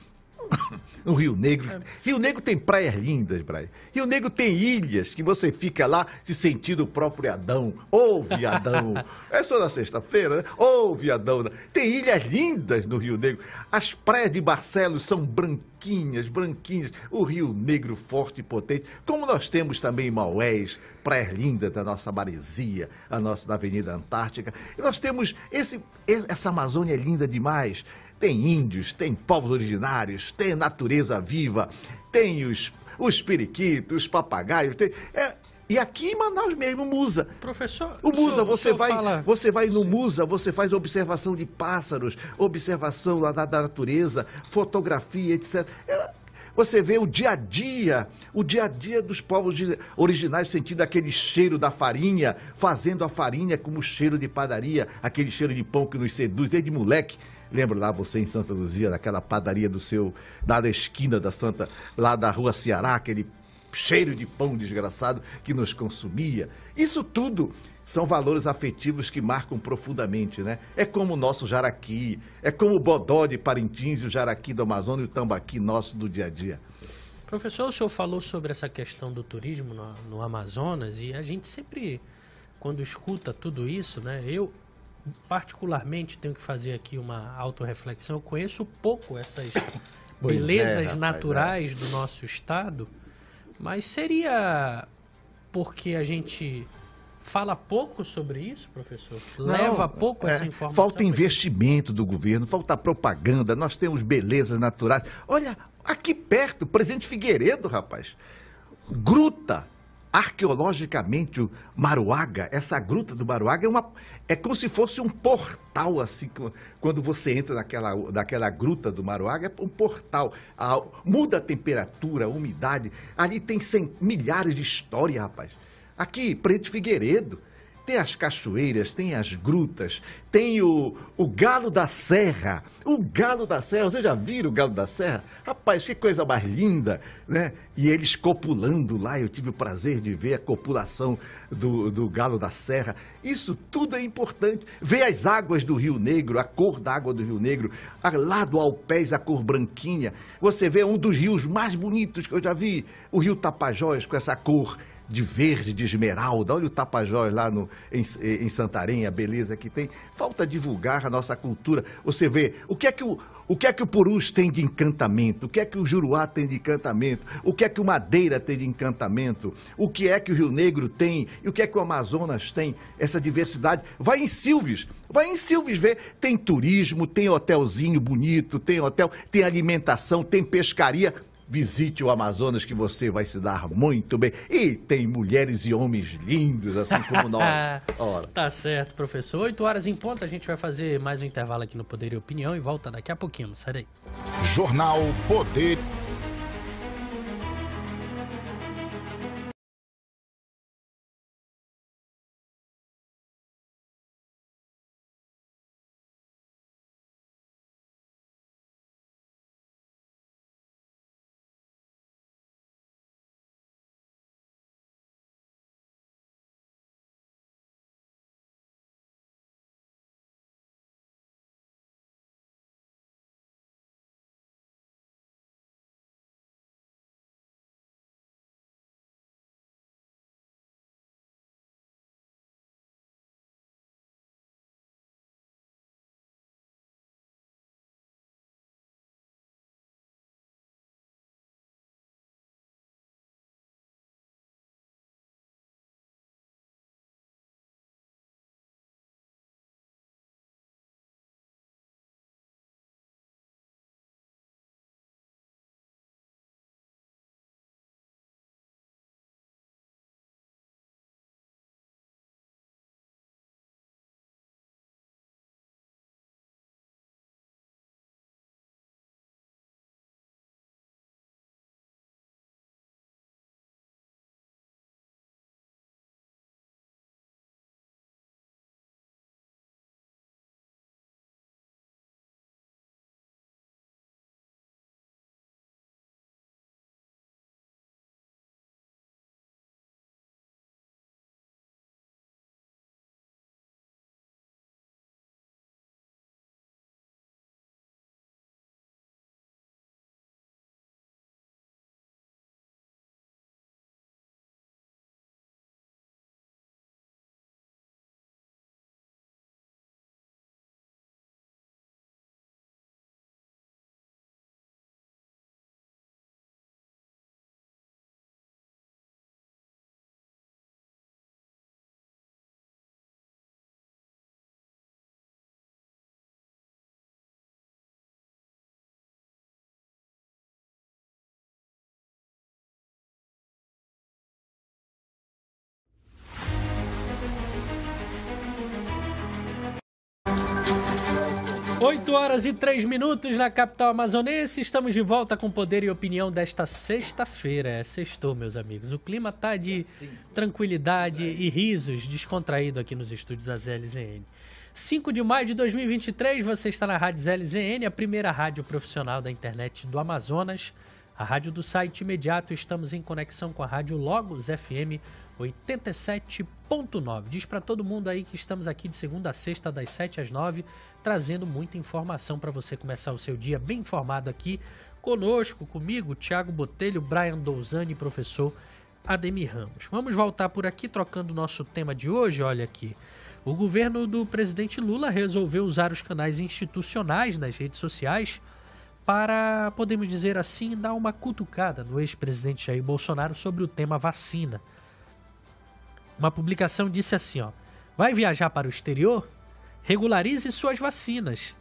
No Rio Negro. Rio Negro tem praias lindas, Brian. Rio Negro tem ilhas que você fica lá se sentindo o próprio Adão. Ô, viadão! É só na sexta-feira, né? Ô, viadão! Tem ilhas lindas no Rio Negro. As praias de Barcelos são branquinhas, branquinhas. O Rio Negro forte e potente. Como nós temos também em Maués, praias lindas da nossa Maresia, da Avenida Antártica. E nós temos essa Amazônia linda demais. Tem índios, tem povos originários, tem natureza viva, tem os periquitos, os papagaios. E aqui em Manaus mesmo, Musa. Professor, o Musa, você vai no Sim. Musa, você faz observação de pássaros, observação lá da natureza, fotografia, etc. Você vê o dia a dia dos povos originários sentindo aquele cheiro da farinha, fazendo a farinha como cheiro de padaria, aquele cheiro de pão que nos seduz desde moleque. Lembra lá você em Santa Luzia, naquela padaria lá da esquina lá da Rua Ceará, aquele cheiro de pão desgraçado que nos consumia. Isso tudo são valores afetivos que marcam profundamente, né? É como o nosso jaraqui, é como o bodó de Parintins, o jaraqui do Amazonas e o tambaqui nosso do dia a dia. Professor, o senhor falou sobre essa questão do turismo no Amazonas e a gente sempre, quando escuta tudo isso, né? Eu, particularmente, tenho que fazer aqui uma autorreflexão. Eu conheço pouco essas belezas naturais do nosso estado, mas seria porque a gente fala pouco sobre isso, professor? Leva pouco essa informação? Falta investimento do governo, falta propaganda, nós temos belezas naturais. Olha, aqui perto, Presidente Figueiredo, rapaz, gruta. Arqueologicamente, o Maruaga, essa gruta do Maruaga é como se fosse um portal, assim, quando você entra naquela gruta do Maruaga, é um portal. Muda a temperatura, a umidade, ali tem milhares de histórias, rapaz. Aqui, Preto Figueiredo, tem as cachoeiras, tem as grutas, tem o Galo da Serra. O Galo da Serra, vocês já viram o Galo da Serra? Rapaz, que coisa mais linda, né? E eles copulando lá, eu tive o prazer de ver a copulação do Galo da Serra. Isso tudo é importante. Ver as águas do Rio Negro, a cor da água do Rio Negro, lá do Alpés, a cor branquinha. Você vê um dos rios mais bonitos que eu já vi, o Rio Tapajós, com essa cor de verde, de esmeralda. Olha o Tapajós lá em Santarém, a beleza que tem. Falta divulgar a nossa cultura. Você vê, o que é que o Purus tem de encantamento? O que é que o Juruá tem de encantamento? O que é que o Madeira tem de encantamento? O que é que o Rio Negro tem? E o que é que o Amazonas tem? Essa diversidade. Vai em Silves ver. Tem turismo, tem hotelzinho bonito, tem alimentação, tem pescaria. Visite o Amazonas que você vai se dar muito bem. E tem mulheres e homens lindos, assim como nós. Ora. Tá certo, professor. 8 horas em ponto, a gente vai fazer mais um intervalo aqui no Poder e Opinião e volta daqui a pouquinho. Não sai daí. Jornal Poder 8h03 na capital amazonense. Estamos de volta com Poder e Opinião desta sexta-feira. Sextou, meus amigos. O clima tá de tranquilidade e risos descontraído aqui nos estúdios da ZLZN. 5 de maio de 2023, você está na Rádio ZLZN, a primeira rádio profissional da internet do Amazonas. A rádio do site imediato. Estamos em conexão com a rádio Logos FM 87.9. Diz para todo mundo aí que estamos aqui de segunda a sexta, das 7 às 9, trazendo muita informação para você começar o seu dia bem informado aqui conosco, comigo, Thiago Botelho, Brian Douzani e professor Ademir Ramos. Vamos voltar por aqui trocando o nosso tema de hoje. Olha aqui, o governo do presidente Lula resolveu usar os canais institucionais nas redes sociais para, podemos dizer assim, dar uma cutucada no ex-presidente Jair Bolsonaro sobre o tema vacina. Uma publicação disse assim, ó: vai viajar para o exterior? Regularize suas vacinas,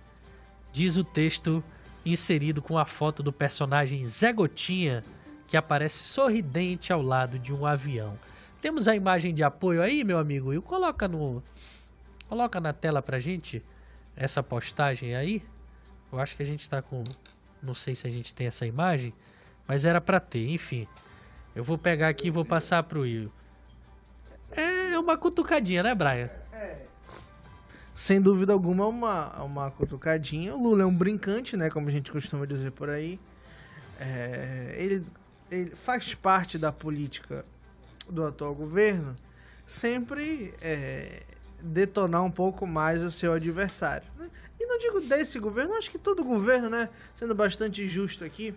diz o texto inserido com a foto do personagem Zé Gotinha, que aparece sorridente ao lado de um avião. Temos a imagem de apoio aí, meu amigo Will? Coloca na tela pra gente essa postagem aí. Eu acho que a gente tá com... Não sei se a gente tem essa imagem, mas era pra ter, enfim. Eu vou pegar aqui e vou passar pro Will. É uma cutucadinha, né, Brian? Sem dúvida alguma, uma cutucadinha. O Lula é um brincante, né? Como a gente costuma dizer por aí. Ele faz parte da política do atual governo sempre detonar um pouco mais o seu adversário, né? E não digo desse governo, acho que todo governo, né? Sendo bastante justo aqui.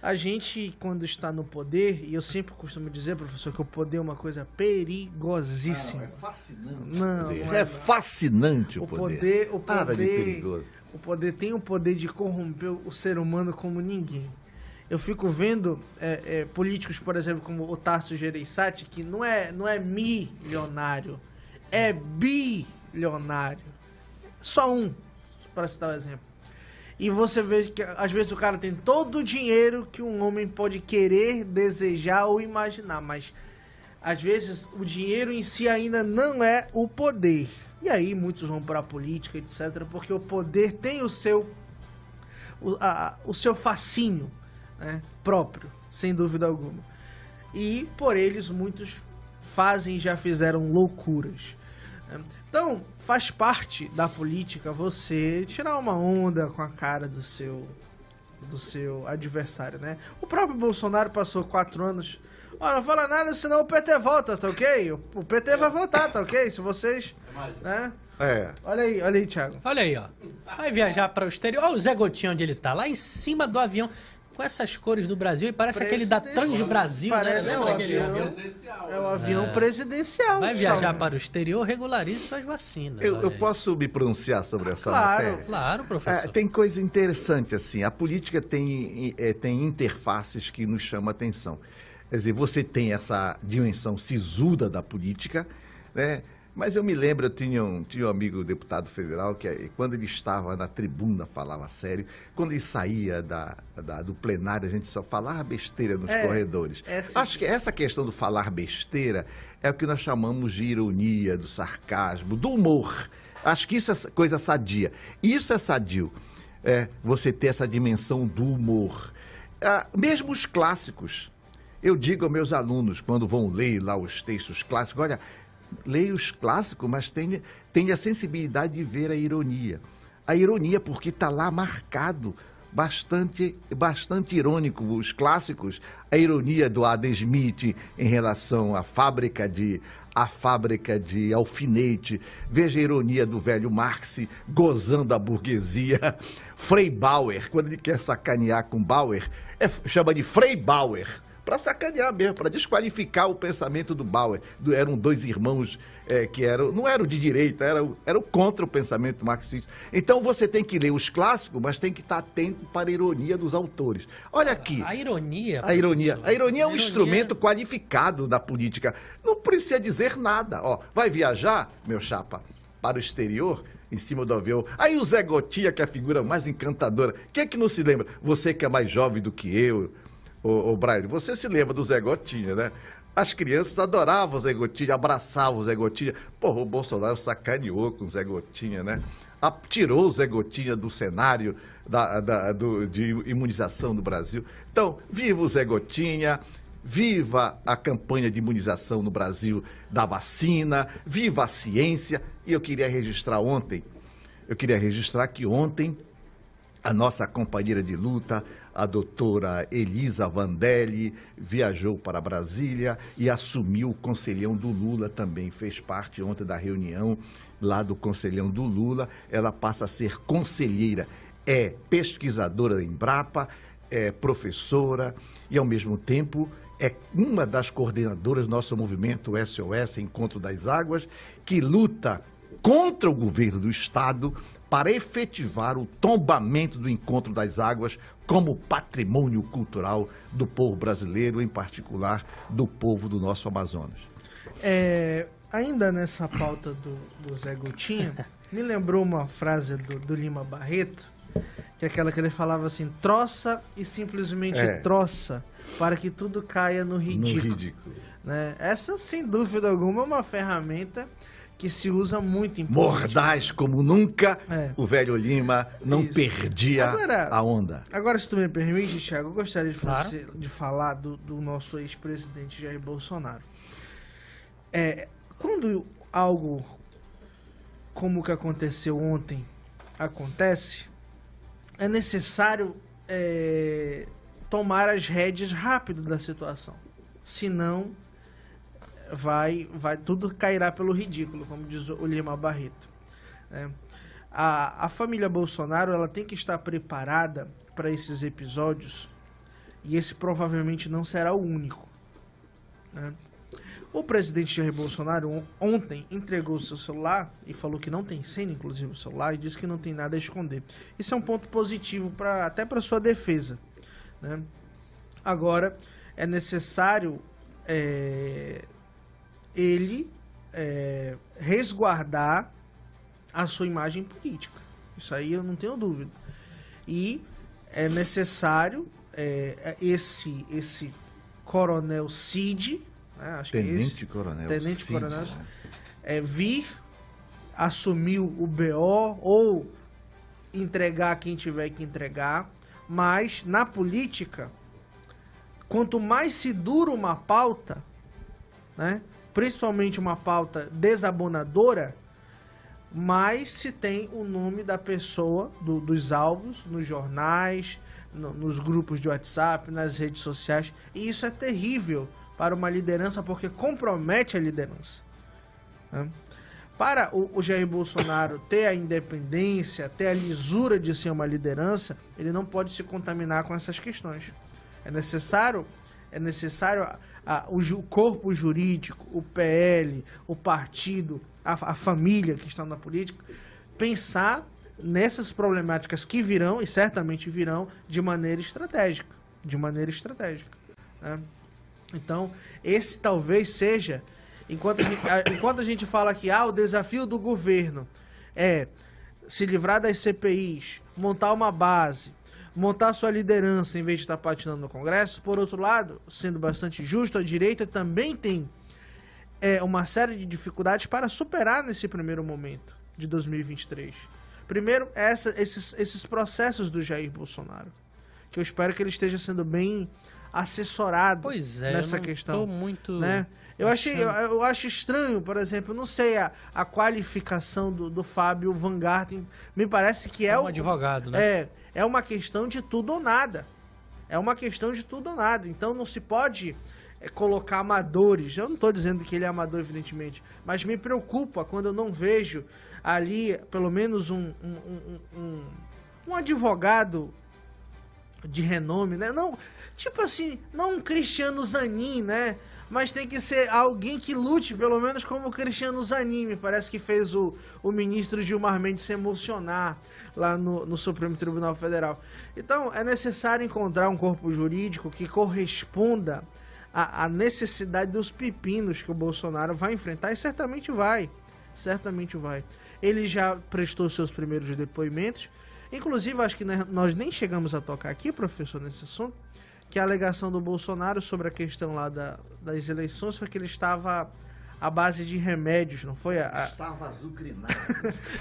A gente, quando está no poder, e eu sempre costumo dizer, professor, que o poder é uma coisa perigosíssima. É fascinante. Não é fascinante o poder. Nada de perigoso. O poder tem o poder de corromper o ser humano como ninguém. Eu fico vendo políticos, por exemplo, como o Tasso Gereissati, que não é milionário, é bilionário. Só um, para citar um exemplo. E você vê que às vezes o cara tem todo o dinheiro que um homem pode querer, desejar ou imaginar, mas às vezes o dinheiro em si ainda não é o poder. E aí muitos vão para a política, etc, porque o poder tem o seu fascínio, né, próprio, sem dúvida alguma. E por eles muitos já fizeram loucuras. Então, faz parte da política você tirar uma onda com a cara do seu adversário, né? O próprio Bolsonaro passou 4 anos... Ó, não fala nada, senão o PT volta, tá ok? O PT vai voltar, tá ok? Se vocês... né? Olha aí, Thiago. Olha aí, ó. Vai viajar para o exterior. Olha o Zé Gotinha onde ele tá, lá em cima do avião, com essas cores do Brasil, e parece aquele da Trans Brasil, né? Lembra aquele avião? É o avião presidencial. Vai viajar para o exterior, regularize suas vacinas. Eu posso me pronunciar sobre essa matéria? Claro, professor. Tem coisa interessante, assim. A política tem interfaces que nos chamam a atenção. Quer dizer, você tem essa dimensão sisuda da política, né? Mas eu me lembro, eu tinha um amigo deputado federal que quando ele estava na tribuna falava sério, quando ele saía do plenário a gente só falava besteira nos corredores. Acho que essa questão do falar besteira é o que nós chamamos de ironia, do sarcasmo, do humor. Acho que isso é coisa sadia. Isso é sadio, você ter essa dimensão do humor. Mesmo os clássicos. Eu digo aos meus alunos, quando vão ler lá os textos clássicos, olha... Leia os clássicos, mas tenha a sensibilidade de ver a ironia. A ironia porque está lá marcado, bastante irônico. Os clássicos, a ironia do Adam Smith em relação à fábrica de alfinete. Veja a ironia do velho Marx gozando a burguesia. Frei Bauer, quando ele quer sacanear com Bauer, chama de Frei Bauer. Para sacanear mesmo, para desqualificar o pensamento do Bauer. Eram 2 irmãos que não eram de direita, eram contra o pensamento marxista. Então você tem que ler os clássicos, mas tem que estar atento para a ironia dos autores. Olha aqui. A ironia é um instrumento qualificado da política. Não precisa dizer nada. Ó, vai viajar, meu chapa, para o exterior... em cima do avião. Aí o Zé Gotinha, que é a figura mais encantadora. Quem é que não se lembra? Você que é mais jovem do que eu... Ô, Brian, você se lembra do Zé Gotinha, né? As crianças adoravam o Zé Gotinha, abraçavam o Zé Gotinha. Porra, o Bolsonaro sacaneou com o Zé Gotinha, né? tirou o Zé Gotinha do cenário de imunização do Brasil. Então, viva o Zé Gotinha, viva a campanha de imunização no Brasil da vacina, viva a ciência. E eu queria registrar que ontem a nossa companheira de luta, a doutora Elisa Vandelli, viajou para Brasília e assumiu o conselhão do Lula também. Fez parte ontem da reunião lá do conselhão do Lula. Ela passa a ser conselheira, é pesquisadora da Embrapa, é professora e, ao mesmo tempo, é uma das coordenadoras do nosso movimento SOS, Encontro das Águas, que luta contra o governo do Estado para efetivar o tombamento do Encontro das Águas como patrimônio cultural do povo brasileiro, em particular do povo do nosso Amazonas. Ainda nessa pauta do Zé Gotinha, me lembrou uma frase do Lima Barreto, que é aquela que ele falava assim: troça e simplesmente troça, para que tudo caia no ridículo. Né? Essa, sem dúvida alguma, é uma ferramenta que se usa muito em política. Mordaz como nunca, o velho Lima não perdia a onda. Agora, se tu me permite, Thiago, eu gostaria de falar do nosso ex-presidente Jair Bolsonaro. Quando algo como o que aconteceu ontem acontece, é necessário tomar as rédeas rápido da situação. Senão, tudo cairá pelo ridículo, como diz o Lima Barreto. A família Bolsonaro, ela tem que estar preparada para esses episódios, e esse provavelmente não será o único. O presidente Jair Bolsonaro ontem entregou o seu celular e falou que não tem senha, inclusive o celular, e disse que não tem nada a esconder. Isso é um ponto positivo até para sua defesa. Né? Agora, é necessário ele resguardar a sua imagem política. Isso aí eu não tenho dúvida. E é necessário esse coronel Cid, acho Tenente Coronel vir, assumir o BO ou entregar quem tiver que entregar. Mas na política, quanto mais se dura uma pauta, né, principalmente uma pauta desabonadora, mais se tem o nome da pessoa, dos alvos, nos jornais, nos grupos de WhatsApp, nas redes sociais. E isso é terrível para uma liderança, porque compromete a liderança. Né? Para o Jair Bolsonaro ter a independência, ter a lisura de ser uma liderança, ele não pode se contaminar com essas questões. É necessário o corpo jurídico, o PL, o partido, a família que está na política, pensar nessas problemáticas que virão, e certamente virão, de maneira estratégica. Né? Então, esse talvez seja, enquanto a gente fala que o desafio do governo é se livrar das CPIs, montar uma base, montar sua liderança em vez de estar patinando no Congresso. Por outro lado, sendo bastante justo, a direita também tem uma série de dificuldades para superar nesse primeiro momento de 2023. Primeiro, esses processos do Jair Bolsonaro, que eu espero que ele esteja sendo bem assessorado nessa questão. Né? Eu acho estranho, por exemplo, não sei a qualificação do Fábio Van Garten. Me parece que é um advogado, né? É uma questão de tudo ou nada. Então não se pode colocar amadores. Eu não estou dizendo que ele é amador, evidentemente, mas me preocupa quando eu não vejo ali, pelo menos, um advogado de renome, né? Não, tipo assim, não um Cristiano Zanin, né? Mas tem que ser alguém que lute, pelo menos como o Cristiano Zanin. Me parece que fez o ministro Gilmar Mendes se emocionar lá no Supremo Tribunal Federal. Então, é necessário encontrar um corpo jurídico que corresponda à necessidade dos pepinos que o Bolsonaro vai enfrentar, e certamente vai. Ele já prestou seus primeiros depoimentos. Inclusive, acho que nós nem chegamos a tocar aqui, professor, nesse assunto, que a alegação do Bolsonaro sobre a questão lá das eleições foi que ele estava à base de remédios, não foi? Estava azucrinado.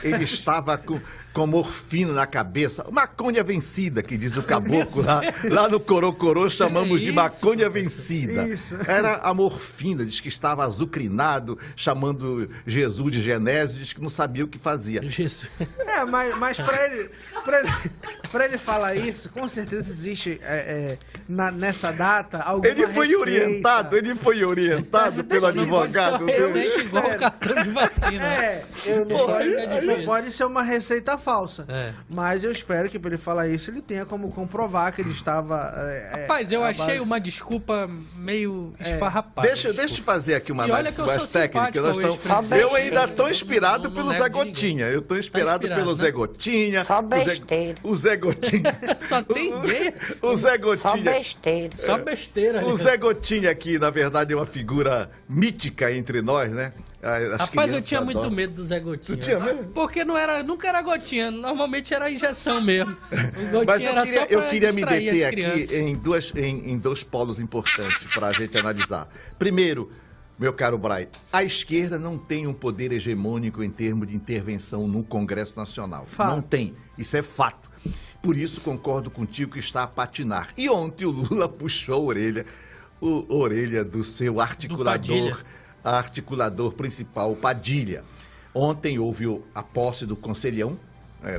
Ele estava com morfina na cabeça. Maconha vencida, que diz o caboclo lá no Corocorô, chamamos de maconha vencida. Isso. Era a morfina, diz que estava azucrinado, chamando Jesus de Genésio, diz que não sabia o que fazia. Jesus. Mas pra ele falar isso, com certeza existe nessa data alguma Ele foi orientado pelo advogado. Receita igual o cartão de vacina. Não pode ser uma receita falsa. É. Mas eu espero que pra ele falar isso, ele tenha como comprovar que ele estava... Rapaz, eu achei uma desculpa meio esfarrapada. Deixa eu fazer aqui uma análise mais técnica. Eu ainda estou inspirado pelo Zé Gotinha. Eu estou inspirado pelo Zé Gotinha. Só besteira. O Zé Gotinha. Só tem gay. O Zé Gotinha. Só besteira. Só besteira. O Zé Gotinha aqui, na verdade, é uma figura mítica entre nós, né? Rapaz, eu tinha muito medo do Zé Gotinha. Tu tinha medo? Porque nunca era gotinha, normalmente era injeção mesmo. O Gotinha Mas era só pra eu queria me distrair deter as aqui crianças. em dois polos importantes para a gente analisar. Primeiro, meu caro Bray, a esquerda não tem um poder hegemônico em termos de intervenção no Congresso Nacional. Fato. Não tem. Isso é fato. Por isso concordo contigo que está a patinar. E ontem o Lula puxou a orelha do seu articulador principal, Padilha. Ontem houve a posse do conselhão,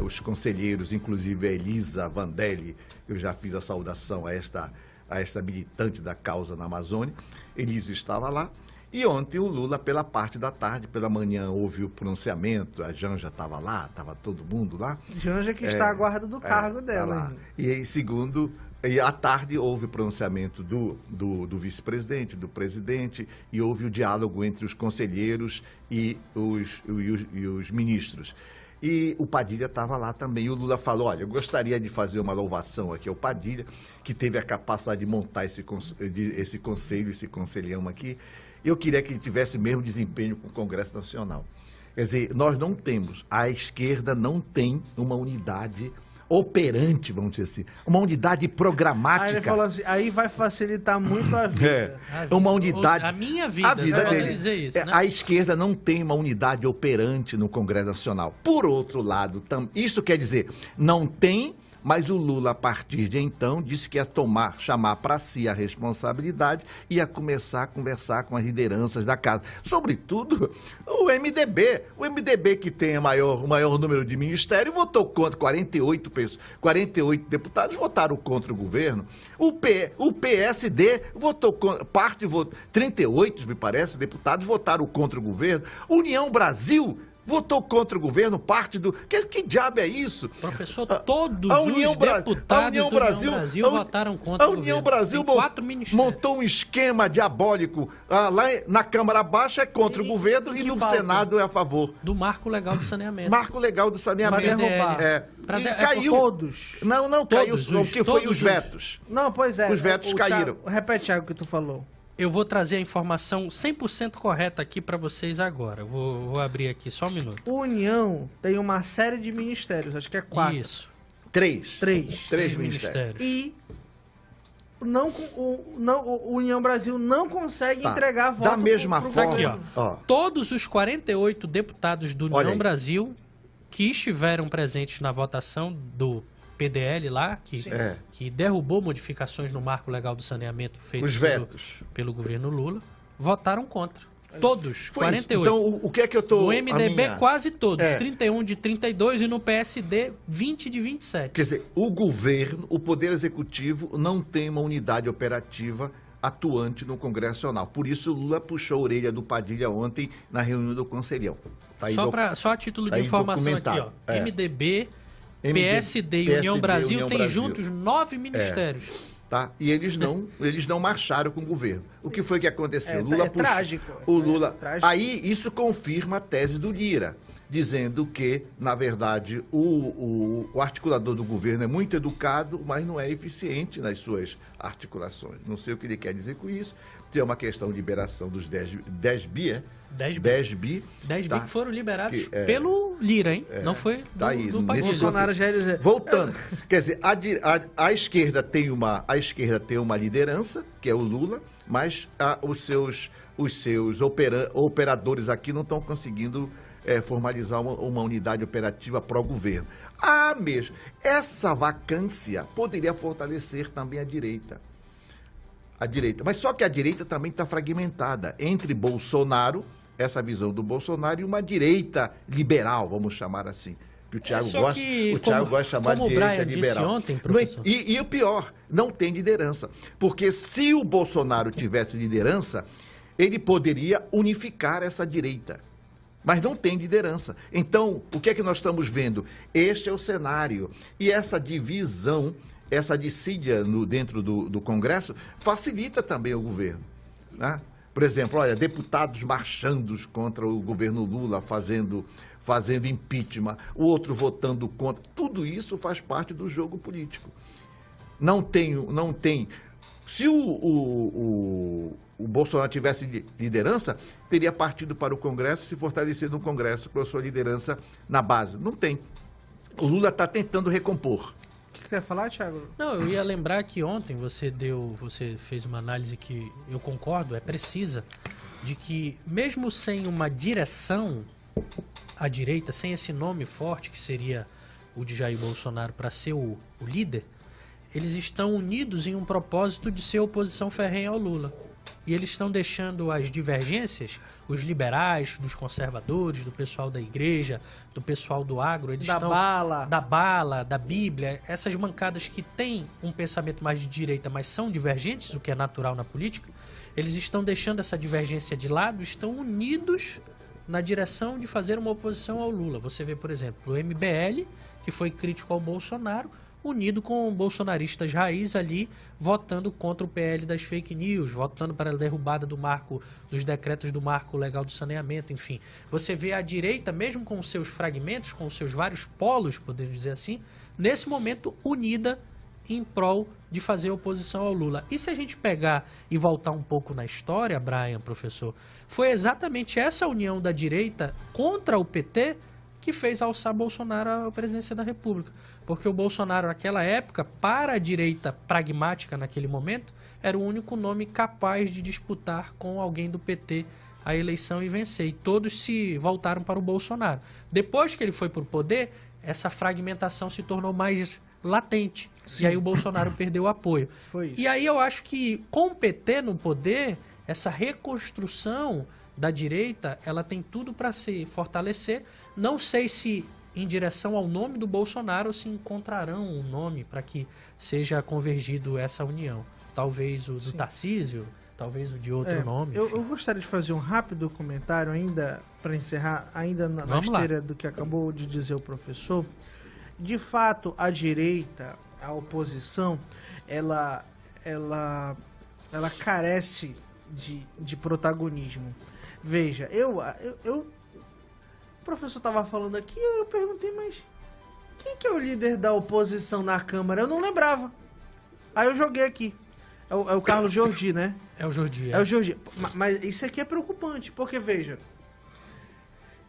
os conselheiros, inclusive a Elisa Vandelli, eu já fiz a saudação a esta militante da causa na Amazônia. Elisa estava lá. E ontem o Lula, pela parte da tarde, pela manhã, houve o pronunciamento, a Janja estava lá, estava todo mundo lá. Janja que está à guarda do cargo dela. Tá. E aí, e à tarde houve o pronunciamento do vice-presidente, do presidente, e houve o diálogo entre os conselheiros e os ministros. E o Padilha estava lá também. E o Lula falou, olha, eu gostaria de fazer uma louvação aqui ao Padilha, que teve a capacidade de montar esse conselho, esse conselhão aqui. Eu queria que ele tivesse o mesmo desempenho com o Congresso Nacional. Quer dizer, nós não temos, a esquerda não tem uma unidade operante, vamos dizer assim, uma unidade programática. Aí ele falou assim, aí vai facilitar muito a vida. Uma unidade... A minha vida, a vida dele. Dizer isso, né? A esquerda não tem uma unidade operante no Congresso Nacional. Por outro lado, isso quer dizer, não tem... Mas o Lula, a partir de então, disse que ia chamar para si a responsabilidade e ia começar a conversar com as lideranças da casa. Sobretudo, o MDB. O MDB, que tem o maior número de ministérios, votou contra. 48 deputados votaram contra o governo. O PSD votou contra. 38, me parece, deputados votaram contra o governo. União Brasil votou contra o governo, parte do... Que diabo é isso? Professor, todos os deputados do União Brasil votaram contra o governo. A União Brasil montou um esquema diabólico. Lá na Câmara Baixa é contra o governo e no Senado é a favor. Do Marco Legal do Saneamento. Marco Legal do Saneamento. Caiu. Todos. Não, caiu. O que foi os vetos? Não, pois é. Os vetos caíram. Repete algo que tu falou. Eu vou trazer a informação 100% correta aqui para vocês agora. Vou abrir aqui só um minuto. O União tem uma série de ministérios, acho que é 4. Isso. 3 ministérios. E o União Brasil não consegue entregar voto. Da mesma forma, aqui, ó. Todos os 48 deputados do União Brasil que estiveram presentes na votação do PDL lá, que derrubou modificações no marco legal do saneamento feitos pelo governo Lula, votaram contra. Todos, 48. Então, o que é que eu tô... No MDB, quase todos. 31 de 32 e no PSD, 20 de 27. Quer dizer, o governo, o Poder Executivo, não tem uma unidade operativa atuante no Congresso Nacional. Por isso, o Lula puxou a orelha do Padilha ontem na reunião do Conselhão. Tá só a título de informação aqui, ó. MDB, PSD e União Brasil têm juntos 9 ministérios. Tá? E eles não marcharam com o governo. O que foi que aconteceu? Lula trágico. O Lula. Aí isso confirma a tese do Lira, dizendo que, na verdade, o articulador do governo é muito educado, mas não é eficiente nas suas articulações. Não sei o que ele quer dizer com isso. Tem uma questão de liberação dos 10 bi, 10 bi que foram liberados pelo do Lira, hein? Não foi do, Tá aí, do nesse partido. Bolsonaro já ia dizer. Voltando, quer dizer, a esquerda tem uma liderança, que é o Lula, mas os seus operadores aqui não estão conseguindo formalizar uma unidade operativa pró-governo. Mesmo, essa vacância poderia fortalecer também a direita. Mas só que a direita também está fragmentada entre Bolsonaro, essa visão do Bolsonaro, e uma direita liberal, vamos chamar assim. Que o Thiago gosta de chamar de direita liberal. Ontem, professor. E o pior, não tem liderança. Porque se o Bolsonaro tivesse liderança, ele poderia unificar essa direita. Mas não tem liderança. Então, o que é que nós estamos vendo? Este é o cenário. E essa divisão, essa dissídia dentro do Congresso, facilita também o governo. Né? Por exemplo, olha, deputados marchando contra o governo Lula, fazendo impeachment, o outro votando contra. Tudo isso faz parte do jogo político. Não tem. Se o Bolsonaro tivesse liderança, teria partido para o Congresso, se fortalecido no Congresso com a sua liderança na base. Não tem. O Lula está tentando recompor. O que você ia falar, Thiago? Não, eu ia lembrar que ontem você fez uma análise que eu concordo, é precisa, de que mesmo sem uma direção à direita, sem esse nome forte que seria o de Jair Bolsonaro para ser o líder, eles estão unidos em um propósito de ser oposição ferrenha ao Lula. E eles estão deixando as divergências, os liberais, dos conservadores, do pessoal da igreja, do pessoal do agro, eles Da bala, da Bíblia, essas bancadas que têm um pensamento mais de direita, mas são divergentes, o que é natural na política, eles estão deixando essa divergência de lado, estão unidos na direção de fazer uma oposição ao Lula. Você vê, por exemplo, o MBL, que foi crítico ao Bolsonaro, unido com bolsonaristas raiz ali, votando contra o PL das fake news, votando para a derrubada dos decretos do marco legal do saneamento, enfim. Você vê a direita, mesmo com os seus fragmentos, com os seus vários polos, podemos dizer assim, nesse momento unida em prol de fazer oposição ao Lula. E se a gente pegar e voltar um pouco na história, Brian, professor, foi exatamente essa união da direita contra o PT que fez alçar Bolsonaro à presidência da República. Porque o Bolsonaro, naquela época, para a direita pragmática naquele momento, era o único nome capaz de disputar com alguém do PT a eleição e vencer. E todos se voltaram para o Bolsonaro. Depois que ele foi para o poder, essa fragmentação se tornou mais latente. Sim. E aí o Bolsonaro perdeu o apoio. Foi isso. E aí eu acho que com o PT no poder, essa reconstrução da direita, ela tem tudo para se fortalecer. Não sei se em direção ao nome do Bolsonaro se encontrarão um nome para que seja convergido essa união. Talvez o do Tarcísio, talvez o de outro nome. Eu gostaria de fazer um rápido comentário ainda, para encerrar, ainda na esteira do que acabou de dizer o professor. De fato, a direita, a oposição, ela carece de protagonismo. Veja, o professor estava falando aqui, eu perguntei, mas quem que é o líder da oposição na Câmara? Eu não lembrava. Aí eu joguei aqui. É o Carlos Jordi, né? É o Jordi. É o Jordi. Mas isso aqui é preocupante, porque, veja,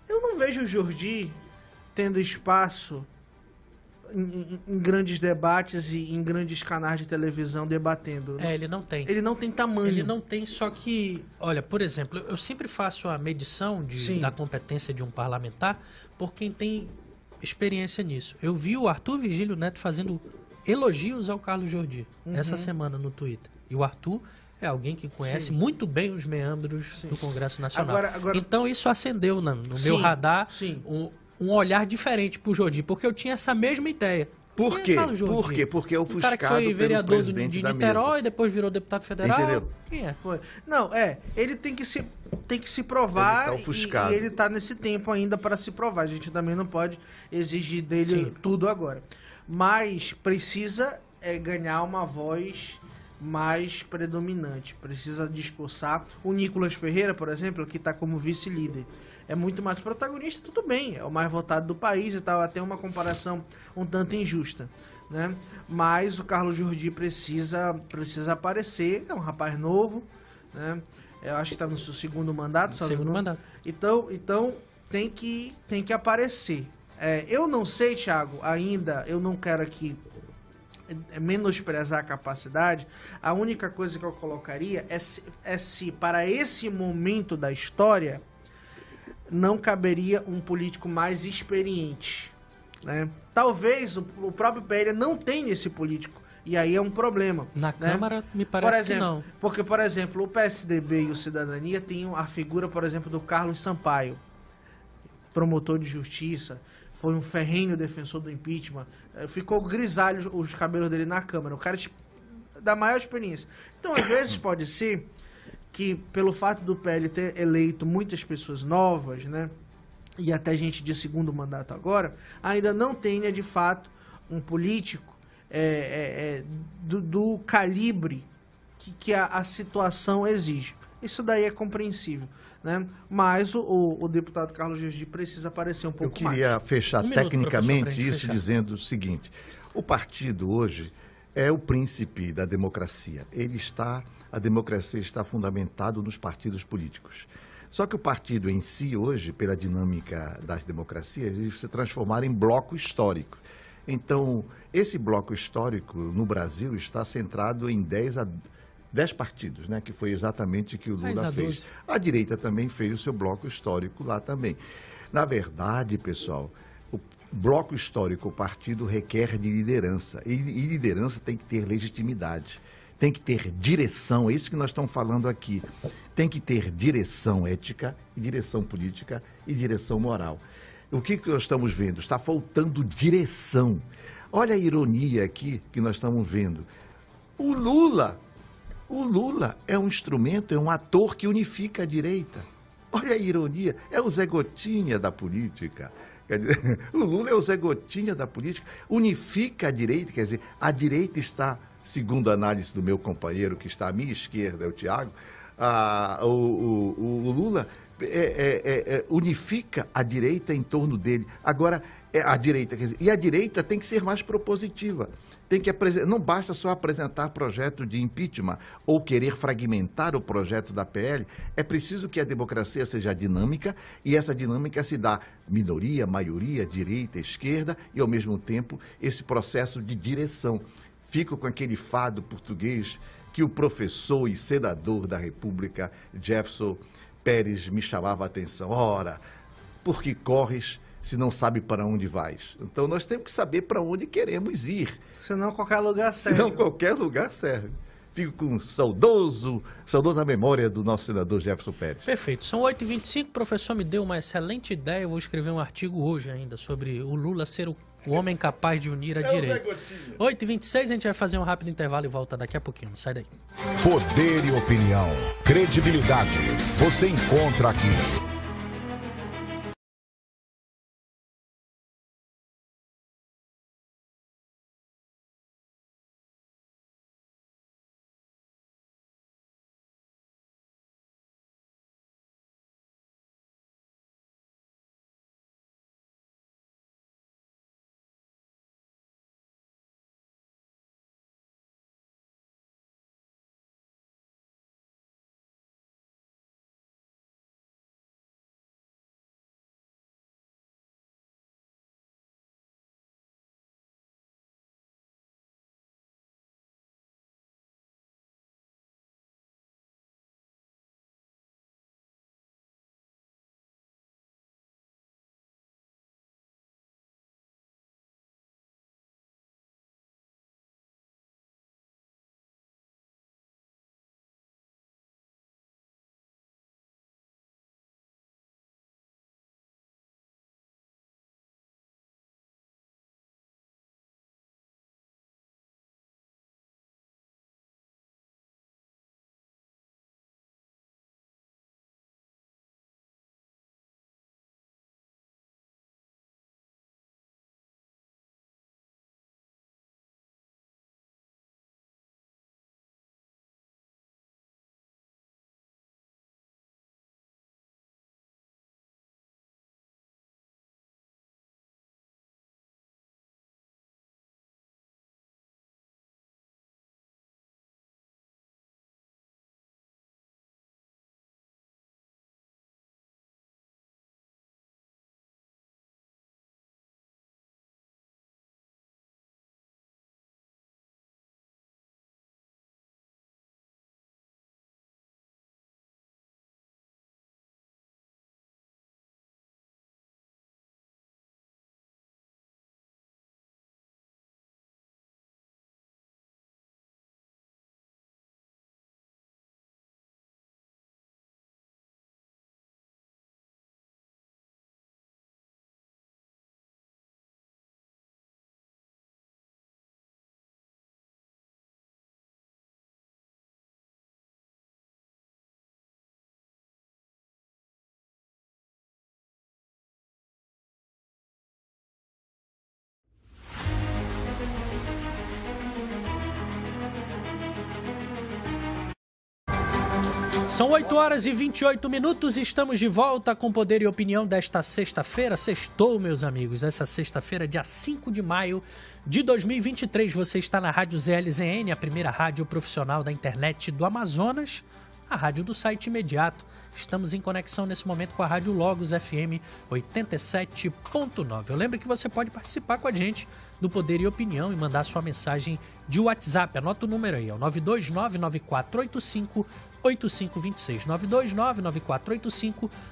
eu não vejo o Jordi tendo espaço em grandes debates e em grandes canais de televisão debatendo. Ele não tem. Ele não tem tamanho. Ele não tem, só que... Olha, por exemplo, eu sempre faço a medição da competência de um parlamentar por quem tem experiência nisso. Eu vi o Arthur Virgílio Neto fazendo elogios ao Carlos Jordi essa semana no Twitter. E o Arthur é alguém que conhece muito bem os meandros do Congresso Nacional. Agora... Então isso acendeu no meu radar um olhar diferente pro Jordi, porque eu tinha essa mesma ideia. Por quê? Por quê? Porque é ofuscado cara que foi vereador de Niterói, depois virou deputado federal. Entendeu? Quem é? Foi. Não, ele tem que se provar, ele tá e ele tá nesse tempo ainda para se provar. A gente também não pode exigir dele tudo agora. Mas precisa ganhar uma voz mais predominante. Precisa discursar. O Nicolas Ferreira, por exemplo, que está como vice-líder, é muito mais protagonista, tudo bem, é o mais votado do país e tal, até uma comparação um tanto injusta, né? Mas o Carlos Jordi precisa aparecer, é um rapaz novo, né? Eu acho que está no seu segundo mandato. Segundo mandato. Então tem que aparecer. Eu não sei, Thiago, ainda, eu não quero aqui menosprezar a capacidade. A única coisa que eu colocaria é se para esse momento da história não caberia um político mais experiente, né? Talvez o próprio PL não tenha esse político, e aí é um problema. Na né? Câmara, me parece exemplo, que não. Porque, por exemplo, o PSDB e o Cidadania têm a figura, por exemplo, do Carlos Sampaio, promotor de justiça, foi um ferrenho defensor do impeachment, ficou grisalho os cabelos dele na Câmara, o cara da maior experiência. Então, às vezes, pode ser que, pelo fato do PL ter eleito muitas pessoas novas, né, e até gente de segundo mandato agora, ainda não tenha, de fato, um político do calibre que a situação exige. Isso daí é compreensível, né? Mas o deputado Carlos Jordi precisa aparecer um pouco mais. Eu queria fechar Um minuto, tecnicamente professor, pra gente isso fechar. dizendo o seguinte: o partido hoje é o príncipe da democracia. A democracia está fundamentada nos partidos políticos. Só que o partido em si hoje, pela dinâmica das democracias, ele se transformar em bloco histórico. Então, esse bloco histórico no Brasil está centrado em 10 partidos, né, que foi exatamente o que o Lula fez. A direita também fez o seu bloco histórico lá também. Na verdade, pessoal, o bloco histórico, o partido requer de liderança. E liderança tem que ter legitimidade, tem que ter direção, é isso que nós estamos falando aqui. Tem que ter direção ética, direção política e direção moral. O que nós estamos vendo? Está faltando direção. Olha a ironia aqui que nós estamos vendo. O Lula é um instrumento, é um ator que unifica a direita. Olha a ironia, é o Zé Gotinha da política. Quer dizer, o Lula é o Zé Gotinha da política, unifica a direita, quer dizer, a direita está, segundo a análise do meu companheiro que está à minha esquerda, o Thiago, o Lula unifica a direita em torno dele. Agora, a direita, quer dizer, e a direita tem que ser mais propositiva. Não basta só apresentar projeto de impeachment ou querer fragmentar o projeto da PL. É preciso que a democracia seja dinâmica e essa dinâmica se dá minoria, maioria, direita, esquerda e, ao mesmo tempo, esse processo de direção. Fico com aquele fado português que o professor e senador da República, Jefferson Pérez, me chamava a atenção. Ora, por que corres se não sabe para onde vais? Então nós temos que saber para onde queremos ir. Senão qualquer lugar serve. Senão qualquer lugar serve. Fico com saudosa memória do nosso senador Jefferson Pérez. Perfeito. São 8h25, o professor me deu uma excelente ideia. Eu vou escrever um artigo hoje ainda sobre o Lula ser o homem capaz de unir a direita. 8h26, a gente vai fazer um rápido intervalo e volta daqui a pouquinho. Não sai daí. Poder e opinião. Credibilidade. Você encontra aqui. São 8 horas e 28 minutos, estamos de volta com Poder e Opinião desta sexta-feira. Sextou, meus amigos, essa sexta-feira, dia 5 de maio de 2023. Você está na Rádio ZLZN, a primeira rádio profissional da internet do Amazonas, a rádio do site imediato. Estamos em conexão nesse momento com a Rádio Logos FM 87.9. Eu lembro que você pode participar com a gente do Poder e Opinião e mandar sua mensagem de WhatsApp. Anota o número aí, é o 9299485-8526.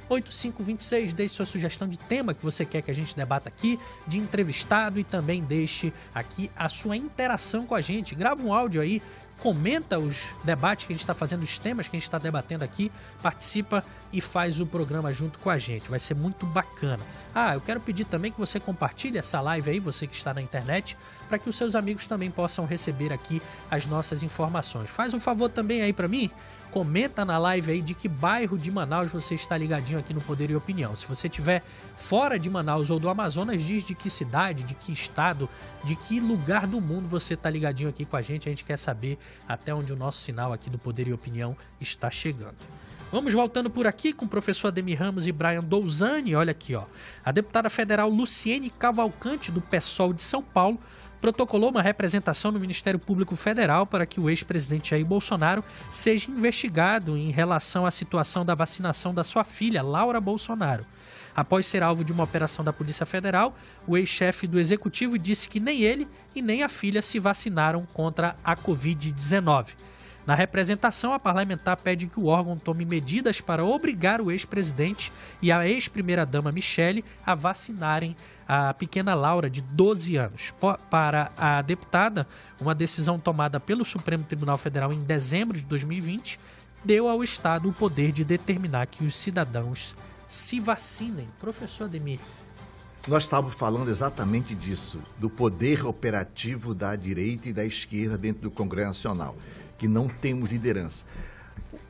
9299485-8526. Deixe sua sugestão de tema que você quer que a gente debata aqui, de entrevistado, e também deixe aqui a sua interação com a gente. Grava um áudio aí, comenta os debates que a gente está fazendo, os temas que a gente está debatendo aqui, participa e faz o programa junto com a gente. Vai ser muito bacana. Eu quero pedir também que você compartilhe essa live aí, você que está na internet, para que os seus amigos também possam receber aqui as nossas informações. Faz um favor também aí para mim, comenta na live aí de que bairro de Manaus você está ligadinho aqui no Poder e Opinião. Se você estiver fora de Manaus ou do Amazonas, diz de que cidade, de que estado, de que lugar do mundo você está ligadinho aqui com a gente. A gente quer saber até onde o nosso sinal aqui do Poder e Opinião está chegando. Vamos voltando por aqui com o professor Ademir Ramos e Brian Douzani. Olha aqui, ó. A deputada federal Luciene Cavalcante, do PSOL de São Paulo, protocolou uma representação no Ministério Público Federal para que o ex-presidente Jair Bolsonaro seja investigado em relação à situação da vacinação da sua filha, Laura Bolsonaro. Após ser alvo de uma operação da Polícia Federal, o ex-chefe do Executivo disse que nem ele e nem a filha se vacinaram contra a Covid-19. Na representação, a parlamentar pede que o órgão tome medidas para obrigar o ex-presidente e a ex-primeira-dama Michele a vacinarem a pequena Laura, de 12 anos. Para a deputada, uma decisão tomada pelo Supremo Tribunal Federal em dezembro de 2020 deu ao Estado o poder de determinar que os cidadãos se vacinem. Professor Ademir. Nós estávamos falando exatamente disso, do poder operativo da direita e da esquerda dentro do Congresso Nacional, que não temos liderança.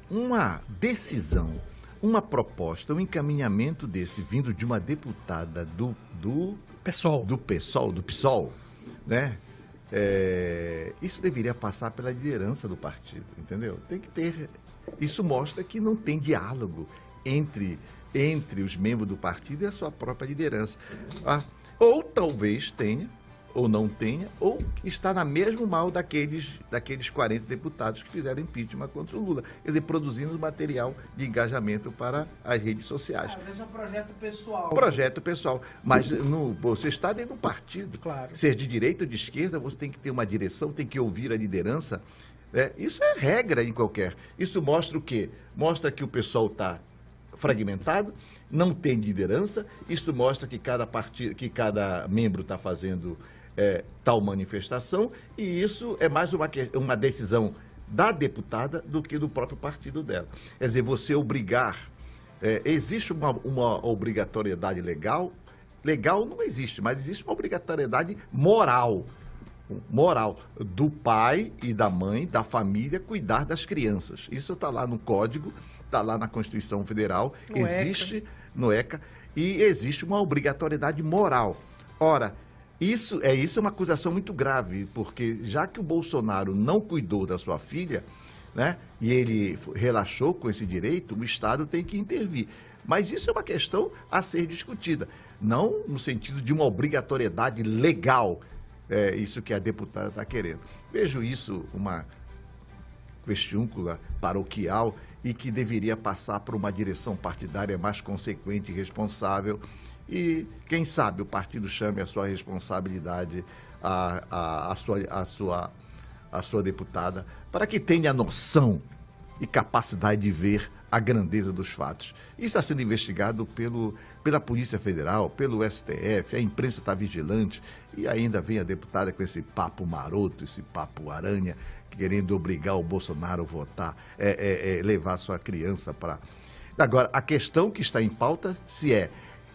Uma decisão, uma proposta, um encaminhamento desse vindo de uma deputada do PSOL, né? Isso deveria passar pela liderança do partido, entendeu? Tem que ter. Isso mostra que não tem diálogo entre os membros do partido e a sua própria liderança. Ou talvez tenha, ou não tenha, ou está na mesma mal daqueles 40 deputados que fizeram impeachment contra o Lula. Quer dizer, produzindo material de engajamento para as redes sociais. Às vezes é um projeto pessoal. Projeto pessoal. Mas você está dentro do partido. Claro. Ser de direita ou de esquerda, você tem que ter uma direção, tem que ouvir a liderança. Isso é regra em qualquer. Isso mostra o quê? Mostra que o pessoal está fragmentado, não tem liderança. Isso mostra que cada membro está fazendo tal manifestação, e isso é mais uma decisão da deputada do que do próprio partido dela. Quer dizer, você obrigar, existe uma obrigatoriedade legal não existe, mas existe uma obrigatoriedade moral do pai e da mãe, da família, cuidar das crianças. Isso está lá no Código, está lá na Constituição Federal, existe no ECA, e existe uma obrigatoriedade moral. Ora, isso é uma acusação muito grave, porque já que o Bolsonaro não cuidou da sua filha, né, e ele relaxou com esse direito, o Estado tem que intervir. Mas isso é uma questão a ser discutida, não no sentido de uma obrigatoriedade legal, isso que a deputada está querendo. Vejo isso uma questiúncula paroquial e que deveria passar por uma direção partidária mais consequente e responsável. E, quem sabe, o partido chame a sua responsabilidade a sua deputada, para que tenha noção e capacidade de ver a grandeza dos fatos. Isso está sendo investigado pela Polícia Federal, pelo STF, a imprensa está vigilante, e ainda vem a deputada com esse papo maroto, esse papo aranha, querendo obrigar o Bolsonaro a votar, levar sua criança para... Agora, a questão que está em pauta, se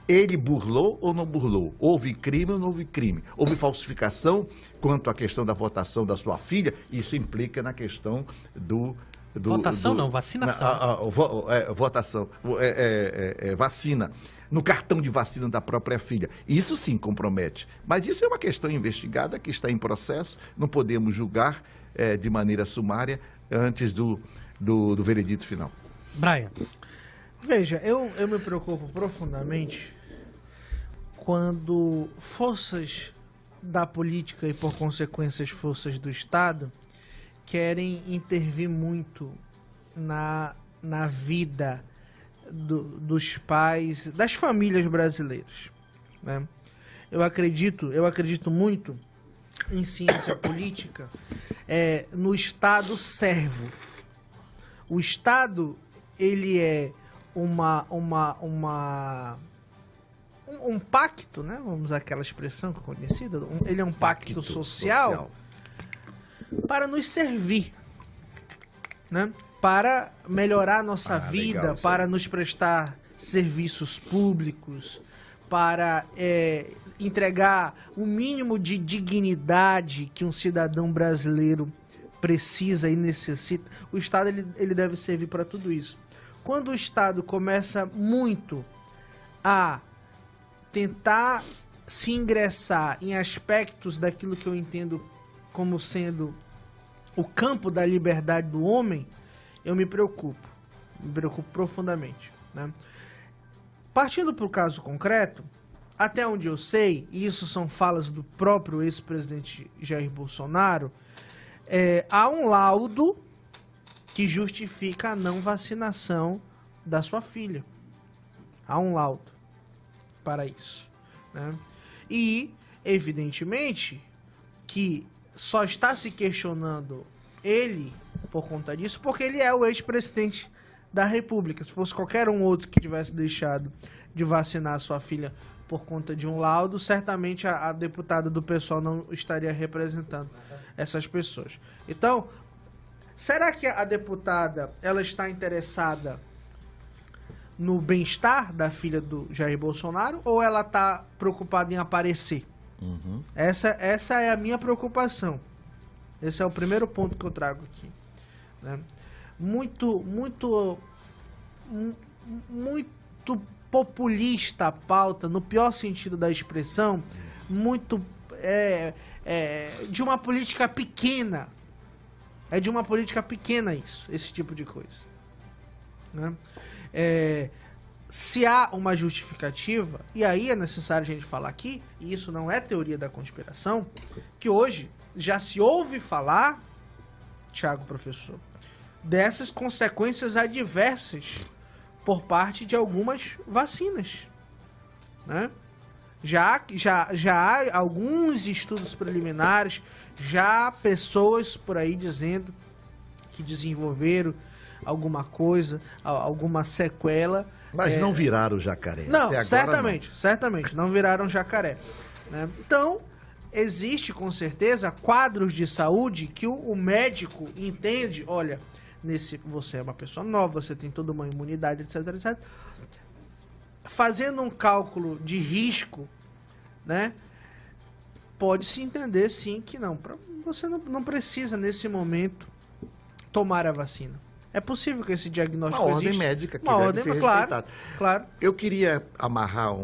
ele burlou ou não burlou? Houve crime ou não houve crime? Houve falsificação quanto à questão da votação da sua filha? Isso implica na questão vacinação. Votação. Vacina. No cartão de vacina da própria filha. Isso sim compromete. Mas isso é uma questão investigada que está em processo. Não podemos julgar de maneira sumária antes do veredito final. Brian. Veja, eu me preocupo profundamente quando forças da política e, por consequências, forças do Estado querem intervir muito na vida dos pais, das famílias brasileiras, né? Eu acredito muito em ciência política, no Estado servo. O Estado, ele é um pacto, né? Vamos usar aquela expressão que é conhecida. Ele é um pacto social para nos servir, né? Para melhorar a nossa vida, legal, para nos prestar serviços públicos, para entregar o mínimo de dignidade que um cidadão brasileiro precisa e necessita. O Estado ele deve servir para tudo isso. Quando o Estado começa muito a tentar se ingressar em aspectos daquilo que eu entendo como sendo o campo da liberdade do homem, eu me preocupo profundamente, né? Partindo para o caso concreto, até onde eu sei, e isso são falas do próprio ex-presidente Jair Bolsonaro, há um laudo que justifica a não vacinação da sua filha. Há um laudo para isso, né? E, evidentemente, que só está se questionando ele por conta disso, porque ele é o ex-presidente da República. Se fosse qualquer um outro que tivesse deixado de vacinar a sua filha por conta de um laudo, certamente a deputada do PSOL não estaria representando essas pessoas. Então, será que a deputada ela está interessada no bem-estar da filha do Jair Bolsonaro ou ela está preocupada em aparecer? Uhum. Essa é a minha preocupação. Esse é o primeiro ponto que eu trago aqui, né? Muito populista a pauta, no pior sentido da expressão, muito de uma política pequena. É de uma política pequena esse tipo de coisa, né? Se há uma justificativa, e aí é necessário a gente falar aqui, e isso não é teoria da conspiração, que hoje já se ouve falar, Thiago, professor, dessas consequências adversas por parte de algumas vacinas, né? Já há alguns estudos preliminares, já há pessoas por aí dizendo que desenvolveram alguma coisa, alguma sequela. Mas não viraram jacaré. Não, certamente, não viraram jacaré, né? Então, existe com certeza quadros de saúde que o médico entende, olha, você é uma pessoa nova, você tem toda uma imunidade, etc, etc. Fazendo um cálculo de risco, né? Pode-se entender sim que você não precisa nesse momento tomar a vacina. É possível que esse diagnóstico exista. Uma ordem exista. médica que uma deve ordem, ser claro, respeitada. claro. Eu queria amarrar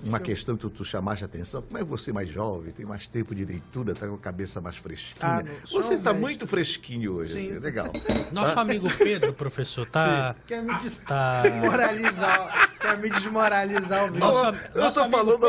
uma que questão que tu chamaste a atenção. Como é você mais jovem, tem mais tempo de leitura, está com a cabeça mais fresquinha. Você está muito fresquinho hoje, assim, legal. Nosso amigo Pedro, professor, Quer me desmoralizar o vídeo. Eu estou falando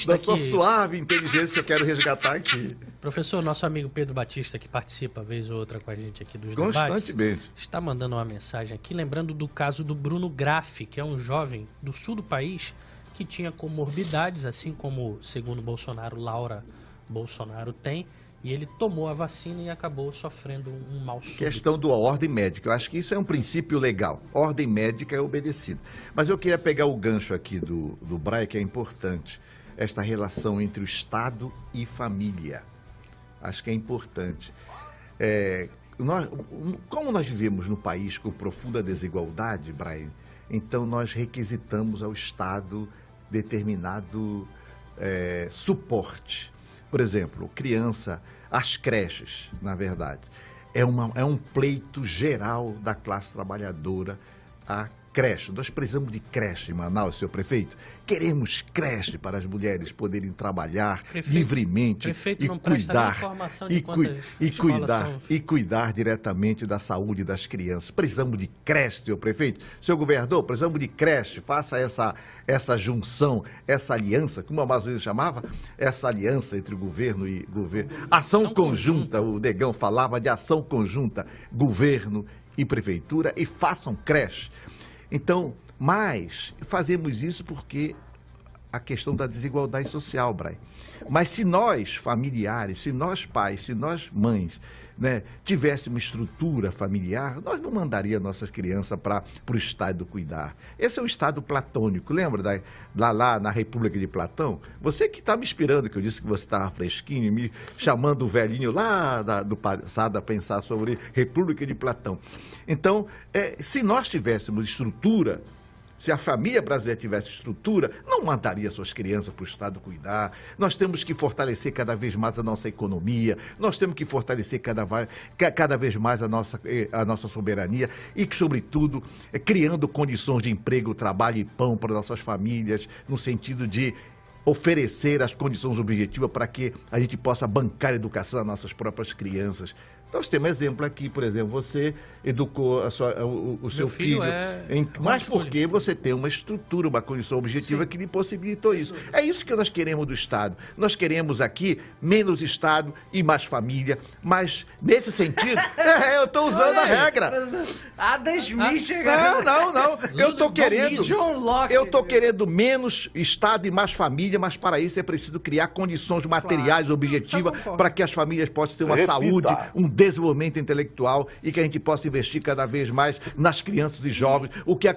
da sua suave inteligência que eu quero resgatar aqui. Professor, nosso amigo Pedro Batista, que participa vez ou outra com a gente aqui dos Constantemente. debates, está mandando uma mensagem aqui, lembrando do caso do Bruno Graff, que é um jovem do sul do país que tinha comorbidades, assim como, segundo Bolsonaro, Laura Bolsonaro tem, e ele tomou a vacina e acabou sofrendo um mal súbito. Questão da ordem médica. Eu acho que isso é um princípio legal. Ordem médica é obedecida. Mas eu queria pegar o gancho aqui do Brian, que é importante. Esta relação entre o Estado e família. Acho que é importante. Como nós vivemos no país com profunda desigualdade, Brian, então nós requisitamos ao Estado determinado suporte. Por exemplo, as creches, na verdade, é um pleito geral da classe trabalhadora, a creche. Nós precisamos de creche em Manaus, senhor prefeito. Queremos creche para as mulheres poderem trabalhar livremente prefeito e não presta nem cuidar informação de quantas escolas são. e cuidar diretamente da saúde das crianças. Precisamos de creche, senhor prefeito. Senhor governador, precisamos de creche. Faça essa junção, essa aliança, como a Amazônia chamava, essa aliança entre o governo e governo. Ação conjunta, o Negão falava de ação conjunta, governo e prefeitura, e façam creche. Então, mas fazemos isso porque a questão da desigualdade social, Bray. Mas se nós, familiares, se nós pais, se nós mães, né, tivéssemos estrutura familiar, nós não mandaríamos nossas crianças para o Estado cuidar. Esse é um Estado platônico. Lembra lá na República de Platão? Você que está me inspirando, que eu disse que você estava fresquinho, me chamando o velhinho lá do passado a pensar sobre República de Platão. Então, se nós tivéssemos estrutura, se a família brasileira tivesse estrutura, não mandaria suas crianças para o Estado cuidar. Nós temos que fortalecer cada vez mais a nossa economia, nós temos que fortalecer cada vez mais a nossa soberania e, sobretudo, criando condições de emprego, trabalho e pão para nossas famílias, no sentido de oferecer as condições objetivas para que a gente possa bancar a educação das nossas próprias crianças. Nós temos exemplo aqui, por exemplo, você educou o seu filho, mas porque você tem uma estrutura, uma condição objetiva que lhe possibilitou isso. É isso que nós queremos do Estado. Nós queremos aqui menos Estado e mais família, mas nesse sentido, eu estou usando a regra. Adam Smith chegando. Não. Eu estou querendo menos Estado e mais família, mas para isso é preciso criar condições materiais objetivas para que as famílias possam ter uma saúde, um desenvolvimento intelectual e que a gente possa investir cada vez mais nas crianças e jovens. O que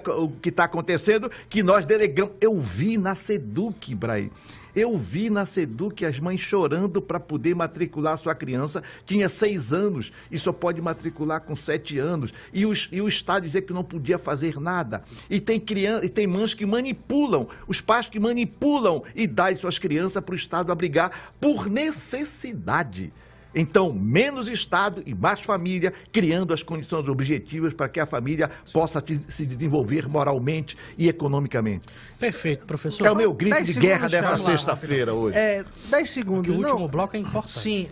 está acontecendo, que nós delegamos. Eu vi na SEDUC, Ibrahim. Eu vi na SEDUC as mães chorando para poder matricular sua criança. Tinha 6 anos e só pode matricular com 7 anos. E o Estado dizer que não podia fazer nada. E tem mães que manipulam, os pais que manipulam e dão suas crianças para o Estado abrigar por necessidade. Então, menos Estado e mais família, criando as condições objetivas para que a família possa se desenvolver moralmente e economicamente. Perfeito, professor. É o meu grito de guerra dessa sexta-feira hoje. 10 segundos. Porque o último bloco é importante. Sim,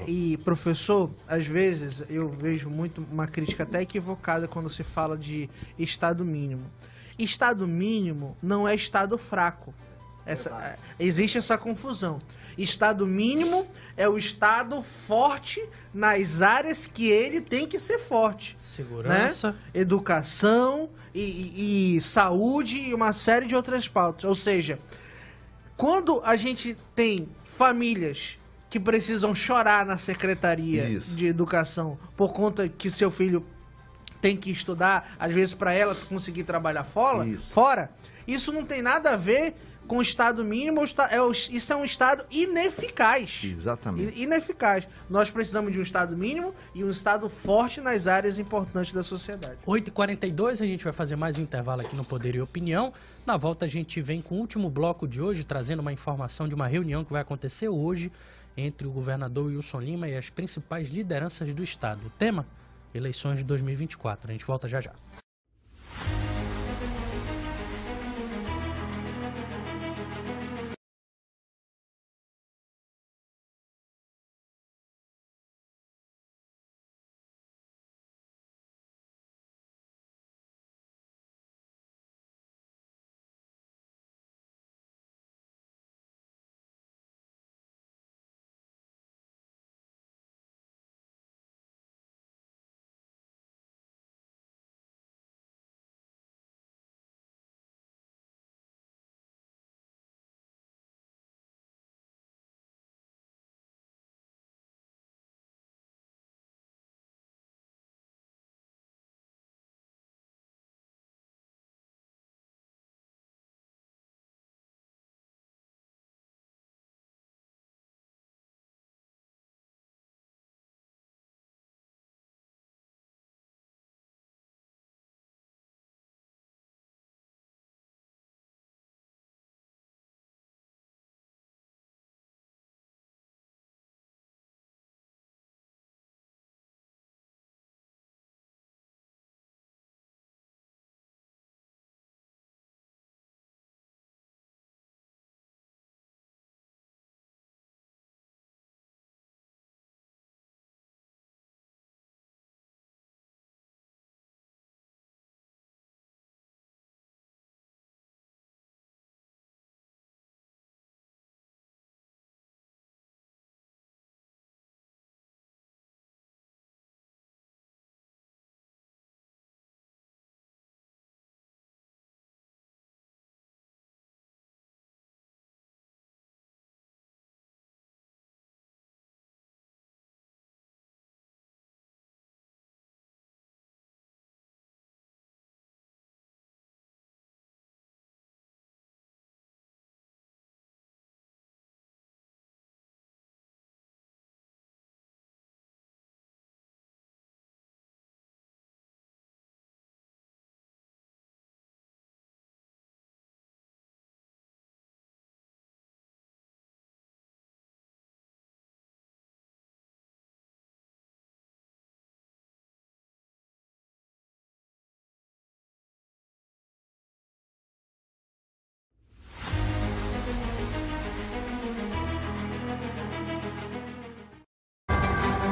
e professor, às vezes eu vejo muito uma crítica até equivocada quando se fala de Estado mínimo. Estado mínimo não é Estado fraco. Existe essa confusão. Estado mínimo é o Estado forte nas áreas que ele tem que ser forte. Segurança. Né? Educação e saúde e uma série de outras pautas. Ou seja, quando a gente tem famílias que precisam chorar na Secretaria de Educação por conta que seu filho tem que estudar, às vezes para ela conseguir trabalhar fora, isso não tem nada a ver com o Estado mínimo. Isso é um Estado ineficaz. Exatamente. Ineficaz. Nós precisamos de um Estado mínimo e um Estado forte nas áreas importantes da sociedade. 8h42, a gente vai fazer mais um intervalo aqui no Poder e Opinião. Na volta a gente vem com o último bloco de hoje, trazendo uma informação de uma reunião que vai acontecer hoje entre o governador Wilson Lima e as principais lideranças do Estado. O tema? Eleições de 2024. A gente volta já já.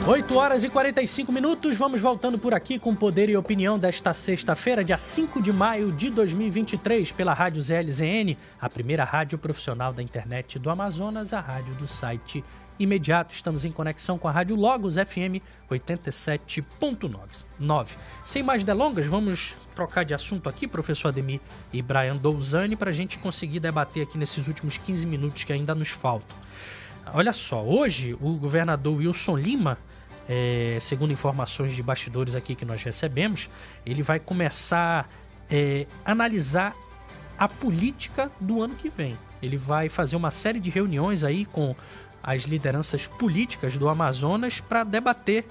8 horas e 45 minutos, vamos voltando por aqui com Poder e Opinião desta sexta-feira, dia 5 de maio de 2023, pela Rádio ZLZN, a primeira rádio profissional da internet do Amazonas, a rádio do site Imediato. Estamos em conexão com a Rádio Logos FM 87.9. Sem mais delongas, vamos trocar de assunto aqui, professor Ademir e Brian Douzani, para a gente conseguir debater aqui nesses últimos 15 minutos que ainda nos faltam. Olha só, hoje o governador Wilson Lima, segundo informações de bastidores aqui que nós recebemos, ele vai começar a analisar a política do ano que vem. Ele vai fazer uma série de reuniões aí com as lideranças políticas do Amazonas para debater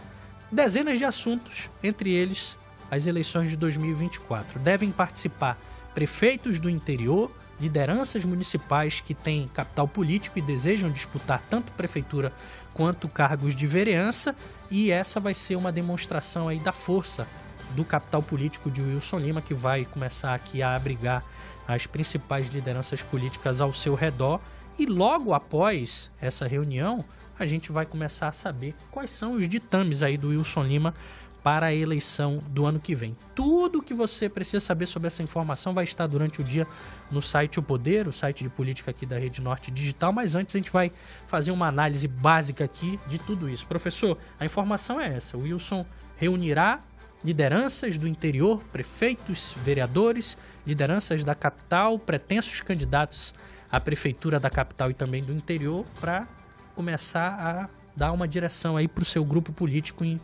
dezenas de assuntos, entre eles as eleições de 2024. Devem participar prefeitos do interior, lideranças municipais que têm capital político e desejam disputar tanto prefeitura quanto cargos de vereança, e essa vai ser uma demonstração aí da força do capital político de Wilson Lima, que vai começar aqui a abrigar as principais lideranças políticas ao seu redor. E logo após essa reunião, a gente vai começar a saber quais são os ditames aí do Wilson Lima para a eleição do ano que vem. Tudo que você precisa saber sobre essa informação vai estar durante o dia no site O Poder, o site de política aqui da Rede Norte Digital, mas antes a gente vai fazer uma análise básica aqui de tudo isso. Professor, a informação é essa: o Wilson reunirá lideranças do interior, prefeitos, vereadores, lideranças da capital, pretensos candidatos à prefeitura da capital e também do interior, para começar a dar uma direção aí para o seu grupo político em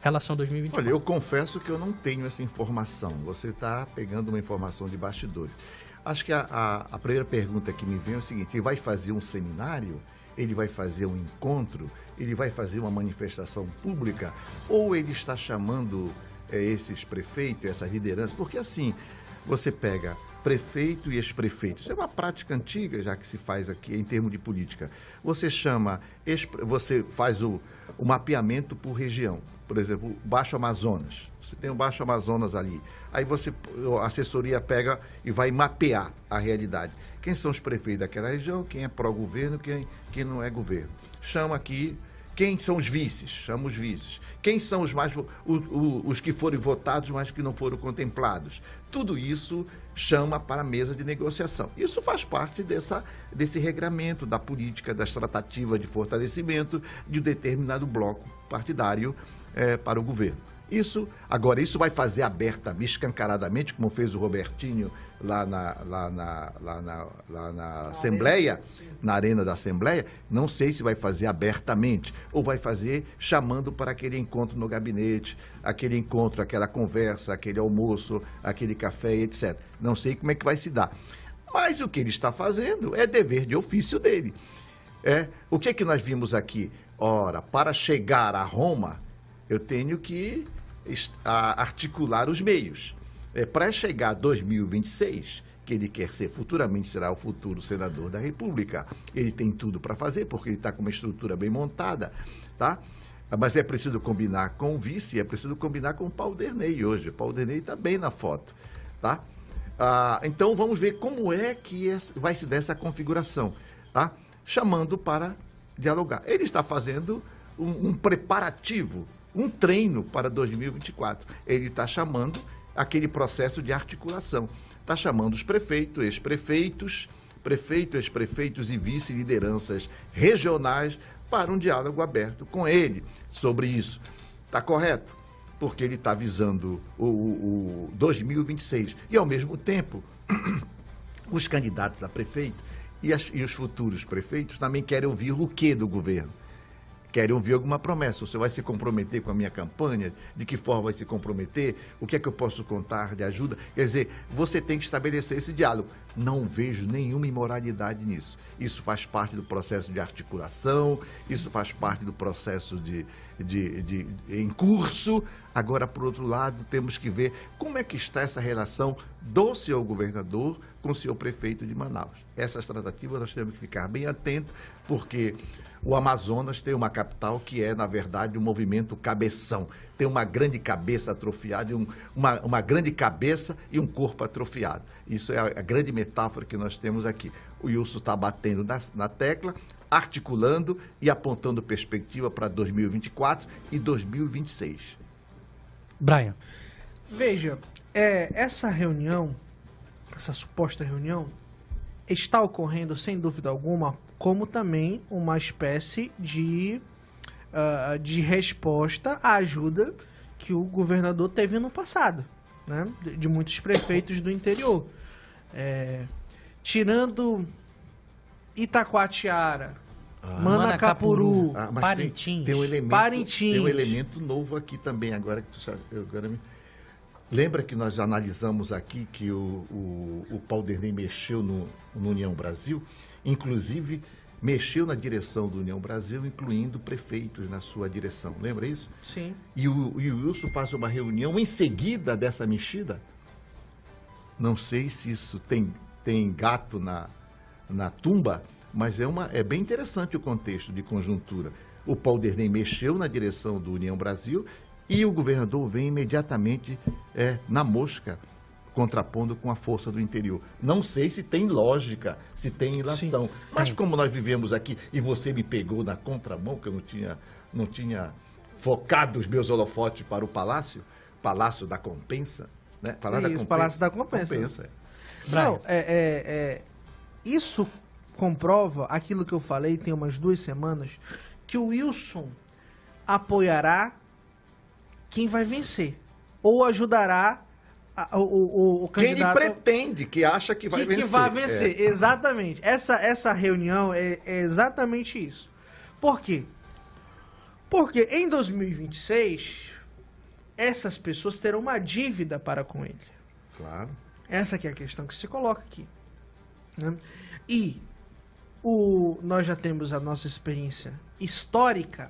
relação a 2024. Olha, eu confesso que eu não tenho essa informação. Você está pegando uma informação de bastidores. Acho que a primeira pergunta que me vem é o seguinte: ele vai fazer um seminário? Ele vai fazer um encontro? Ele vai fazer uma manifestação pública? Ou ele está chamando esses prefeitos, essas lideranças? Porque assim, você pega prefeito e ex-prefeito. Isso é uma prática antiga, já que se faz aqui em termos de política. Você faz o mapeamento por região. Por exemplo, o Baixo Amazonas. Você tem o Baixo Amazonas ali. Aí a assessoria pega e vai mapear a realidade. Quem são os prefeitos daquela região, quem é pró-governo, quem não é governo. Chama aqui. Quem são os vices? Chama os vices. Quem são os que foram votados, mas que não foram contemplados? Tudo isso chama para a mesa de negociação. Isso faz parte desse regramento da política, das tratativas de fortalecimento de um determinado bloco partidário para o governo. Isso vai fazer abertamente, escancaradamente, como fez o Robertinho lá na Assembleia, na Arena da Assembleia. Não sei se vai fazer abertamente ou vai fazer chamando para aquele encontro no gabinete, aquele encontro, aquela conversa, aquele almoço, aquele café, etc. Não sei como é que vai se dar. Mas o que ele está fazendo é dever de ofício dele. O que é que nós vimos aqui? Ora, para chegar a Roma, eu tenho que articular os meios. Para chegar a 2026, que ele quer ser, futuramente será o futuro senador da República, ele tem tudo para fazer, porque ele está com uma estrutura bem montada, tá? Mas é preciso combinar com o vice, é preciso combinar com o Paulderney hoje. O Paulderney está bem na foto, tá? Então vamos ver como é que vai se dar essa configuração, tá? Chamando para dialogar. Ele está fazendo um preparativo, um treino para 2024. Ele está chamando aquele processo de articulação. Está chamando os prefeitos, ex-prefeitos, ex-prefeitos e vice-lideranças regionais para um diálogo aberto com ele sobre isso. Está correto? Porque ele está visando o 2026. E, ao mesmo tempo, os candidatos a prefeito e os futuros prefeitos também querem ouvir o quê do governo? Querem ouvir alguma promessa. Você vai se comprometer com a minha campanha? De que forma vai se comprometer? O que é que eu posso contar de ajuda? Quer dizer, você tem que estabelecer esse diálogo. Não vejo nenhuma imoralidade nisso. Isso faz parte do processo de articulação, isso faz parte do processo em curso. Agora, por outro lado, temos que ver como é que está essa relação do senhor governador com o senhor prefeito de Manaus. Essas tratativas nós temos que ficar bem atentos, porque o Amazonas tem uma capital que é, na verdade, um movimento cabeção. Tem uma grande cabeça atrofiada, uma grande cabeça e um corpo atrofiado. Isso é a grande metáfora que nós temos aqui. O Wilson está batendo na tecla. articulando e apontando perspectiva para 2024 e 2026. Brian. Veja, essa reunião, essa suposta reunião, está ocorrendo, sem dúvida alguma, como também uma espécie de resposta à ajuda que o governador teve no passado, né? De muitos prefeitos do interior. Tirando Itacoatiara, Manacapuru, Parintins. Tem um elemento novo aqui também, agora lembra que nós analisamos aqui que o Paulderney mexeu no União Brasil, inclusive mexeu na direção do União Brasil, incluindo prefeitos na sua direção. Lembra isso? Sim. E o Wilson faz uma reunião em seguida dessa mexida. Não sei se isso tem gato na tumba, mas é bem interessante o contexto de conjuntura. O Paulderney mexeu na direção do União Brasil e o governador vem imediatamente na mosca, contrapondo com a força do interior. Não sei se tem lógica, se tem ilação. Sim. Mas como nós vivemos aqui, e você me pegou na contramão, que eu não tinha focado os meus holofotes para o Palácio da Compensa, né? Palácio da Compensa. Não, isso comprova aquilo que eu falei tem umas 2 semanas, que o Wilson apoiará quem vai vencer, ou ajudará o candidato... Quem ele pretende, que acha que vai vencer. Que vai vencer, exatamente. Essa reunião é exatamente isso. Por quê? Porque em 2026, essas pessoas terão uma dívida para com ele. Claro. Essa que é a questão que se coloca aqui, né? E nós já temos a nossa experiência histórica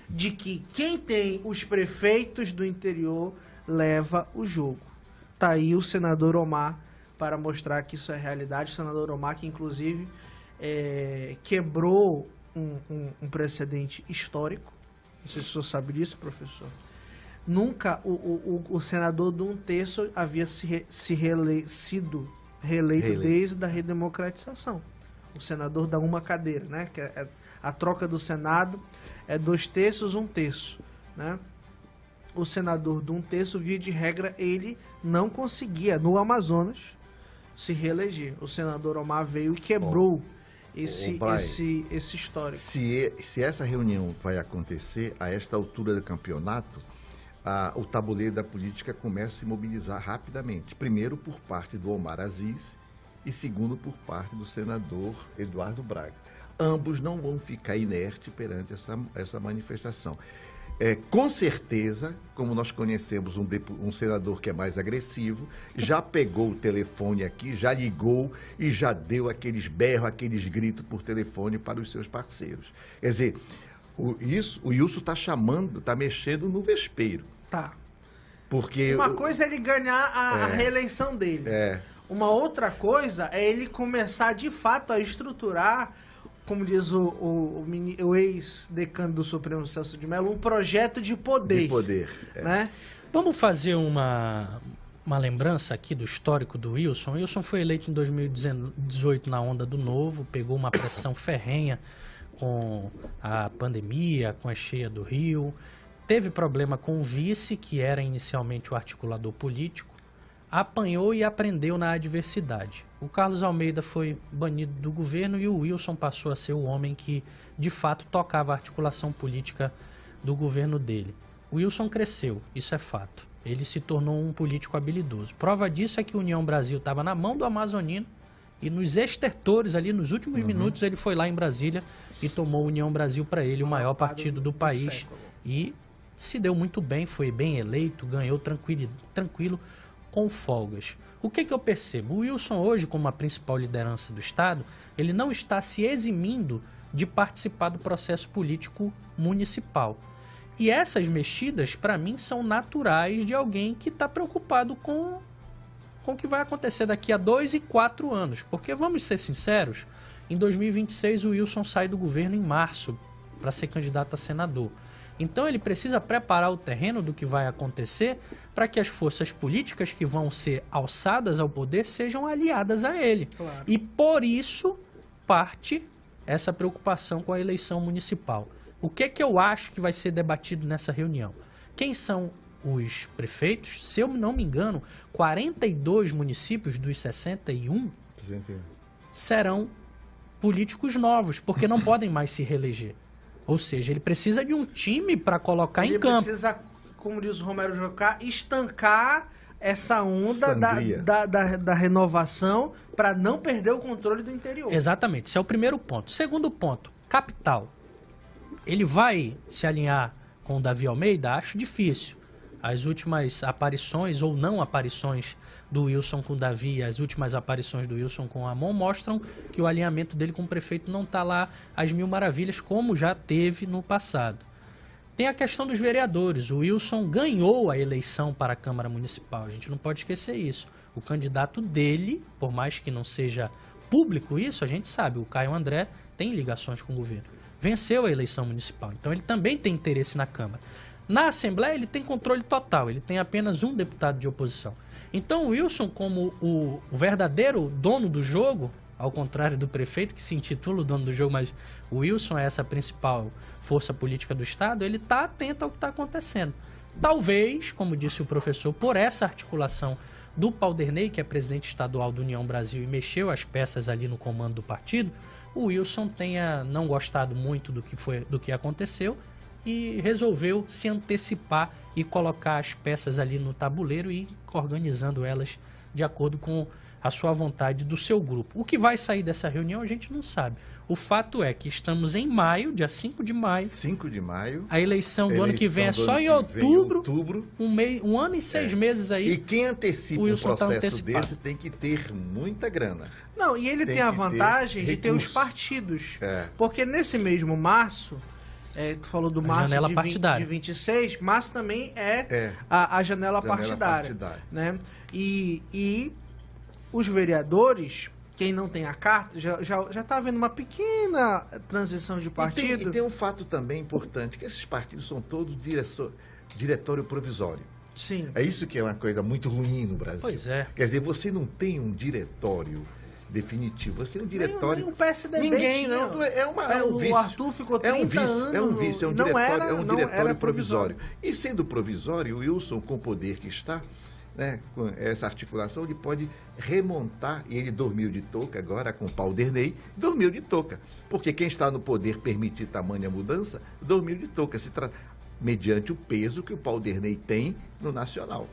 de que quem tem os prefeitos do interior leva o jogo. Tá aí o senador Omar para mostrar que isso é realidade. O senador Omar, que inclusive quebrou um precedente histórico. Não sei se o senhor sabe disso, professor. Nunca o senador de 1/3 havia sido reeleito desde a redemocratização. O senador dá uma cadeira, né? Que a troca do Senado é 2/3, 1/3, né? O senador de 1/3, via de regra, ele não conseguia, no Amazonas, se reeleger. O senador Omar veio e quebrou esse histórico. Se essa reunião vai acontecer, a esta altura do campeonato, o tabuleiro da política começa a se mobilizar rapidamente. Primeiro, por parte do Omar Aziz, e segundo, por parte do senador Eduardo Braga. Ambos não vão ficar inertes perante essa manifestação. Com certeza, como nós conhecemos um senador que é mais agressivo, já pegou o telefone aqui, já ligou e já deu aqueles berros, aqueles gritos por telefone para os seus parceiros. Quer dizer, o Wilson está mexendo no vespeiro. Tá. Porque uma coisa é ele ganhar a reeleição dele. Uma outra coisa é ele começar de fato a estruturar, como diz o ex-decano do Supremo, Celso de Mello, um projeto de poder. Né? Vamos fazer uma lembrança aqui do histórico do Wilson. O Wilson foi eleito em 2018 na onda do Novo, pegou uma pressão ferrenha com a pandemia, com a cheia do Rio. Teve problema com o vice, que era inicialmente o articulador político. Apanhou e aprendeu na adversidade. O Carlos Almeida foi banido do governo e o Wilson passou a ser o homem que, de fato, tocava a articulação política do governo dele. O Wilson cresceu, isso é fato. Ele se tornou um político habilidoso. Prova disso é que a União Brasil estava na mão do amazonino e nos estertores, ali nos últimos minutos, ele foi lá em Brasília e tomou a União Brasil para ele, o maior partido do país. E se deu muito bem, foi bem eleito, ganhou tranquilo, com folgas. O que eu percebo? O Wilson hoje, como a principal liderança do Estado, ele não está se eximindo de participar do processo político municipal. E essas mexidas, para mim, são naturais de alguém que está preocupado com o que vai acontecer daqui a 2 e 4 anos. Porque, vamos ser sinceros, em 2026 o Wilson sai do governo em março para ser candidato a senador. Então ele precisa preparar o terreno do que vai acontecer para que as forças políticas que vão ser alçadas ao poder sejam aliadas a ele. Claro. E por isso parte essa preocupação com a eleição municipal. O que é que eu acho que vai ser debatido nessa reunião? Quem são os prefeitos? Se eu não me engano, 42 municípios dos 61 serão políticos novos, porque não podem mais se reeleger. Ou seja, ele precisa de um time para colocar em campo. Ele precisa, como diz o Romero Jucá, estancar essa onda da renovação para não perder o controle do interior. Exatamente, esse é o primeiro ponto. Segundo ponto, capital. Ele vai se alinhar com o Davi Almeida? Acho difícil. As últimas aparições ou não aparições do Wilson com o Davi, as últimas aparições do Wilson com o Ramon mostram que o alinhamento dele com o prefeito não está lá às mil maravilhas, como já teve no passado. Tem a questão dos vereadores. O Wilson ganhou a eleição para a Câmara Municipal. A gente não pode esquecer isso. O candidato dele, por mais que não seja público isso, a gente sabe, o Caio André tem ligações com o governo. Venceu a eleição municipal. Então ele também tem interesse na Câmara. Na Assembleia ele tem controle total. Ele tem apenas um deputado de oposição. Então o Wilson, como o verdadeiro dono do jogo, ao contrário do prefeito, que se intitula o dono do jogo, mas o Wilson é essa principal força política do Estado, ele está atento ao que está acontecendo. Talvez, como disse o professor, por essa articulação do Paulderney, que é presidente estadual do União Brasil e mexeu as peças ali no comando do partido, o Wilson tenha não gostado muito do que aconteceu e resolveu se antecipar e colocar as peças ali no tabuleiro e ir organizando elas de acordo com a sua vontade do seu grupo. O que vai sair dessa reunião a gente não sabe. O fato é que estamos em maio, dia 5 de maio. 5 de maio. A eleição do ano que vem é só em outubro. Um ano e 6 meses aí. E quem antecipa um processo desse tem que ter muita grana. Não, e ele tem a vantagem de ter os partidos. Porque nesse mesmo março, tu falou do março de 26, março também é a janela partidária. Né? E os vereadores, quem não tem a carta, já está havendo uma pequena transição de partido. E tem um fato também importante, que esses partidos são todos diretório provisório. Sim. É isso que é uma coisa muito ruim no Brasil. Pois é. Quer dizer, você não tem um diretório definitivo, você tem um diretório... Nem o PSDB Ninguém, não. É um vício. O Arthur ficou 30 anos... É um vício, é um diretório provisório. E sendo provisório, o Wilson, com o poder que está, né, com essa articulação, ele pode remontar, e ele dormiu de touca agora com o Paulderney, dormiu de touca, porque quem está no poder permitir tamanha mudança, dormiu de touca, mediante o peso que o Paulderney tem no nacional.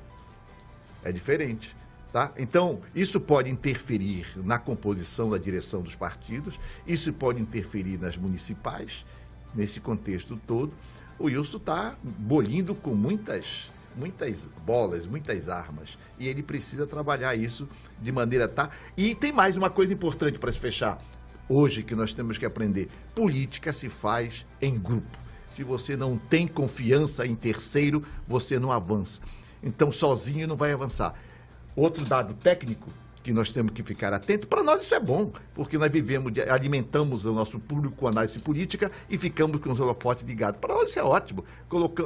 É diferente. Tá? Então, isso pode interferir na composição da direção dos partidos, isso pode interferir nas municipais, nesse contexto todo. O Wilson está bolindo com muitas bolas, muitas armas, e ele precisa trabalhar isso de maneira... E tem mais uma coisa importante para se fechar, hoje, que nós temos que aprender. Política se faz em grupo. Se você não tem confiança em terceiro, você não avança. Então, sozinho não vai avançar. Outro dado técnico que nós temos que ficar atento, para nós isso é bom, porque nós alimentamos o nosso público com análise política e ficamos com os holofotes ligados. Para nós isso é ótimo,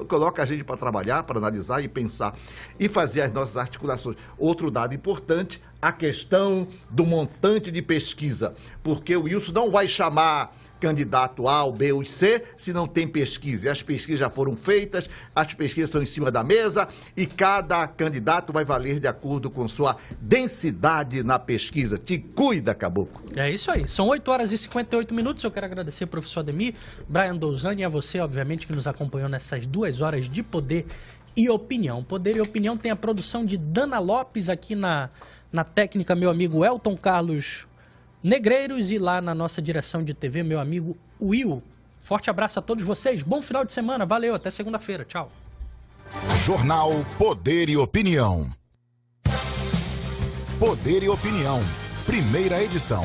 coloca a gente para trabalhar, para analisar e pensar e fazer as nossas articulações. Outro dado importante, a questão do montante de pesquisa, porque o Wilson não vai chamar candidato A, ou B ou C, se não tem pesquisa. E as pesquisas já foram feitas, as pesquisas estão em cima da mesa e cada candidato vai valer de acordo com sua densidade na pesquisa. Te cuida, caboclo. É isso aí. São 8 horas e 58 minutos. Eu quero agradecer ao professor Ademir, Brian Douzani e a você, obviamente, que nos acompanhou nessas 2 horas de Poder e Opinião. Poder e Opinião tem a produção de Dana Lopes aqui na técnica, meu amigo Elton Carlos Negreiros, e lá na nossa direção de TV, meu amigo Will. Forte abraço a todos vocês, bom final de semana, valeu, até segunda-feira, tchau. Jornal Poder e Opinião. Poder e Opinião, primeira edição.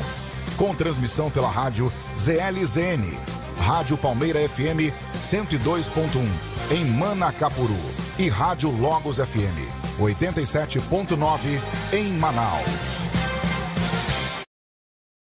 Com transmissão pela rádio ZLZN, Rádio Palmeira FM 102.1, em Manacapuru, e Rádio Logos FM 87.9, em Manaus.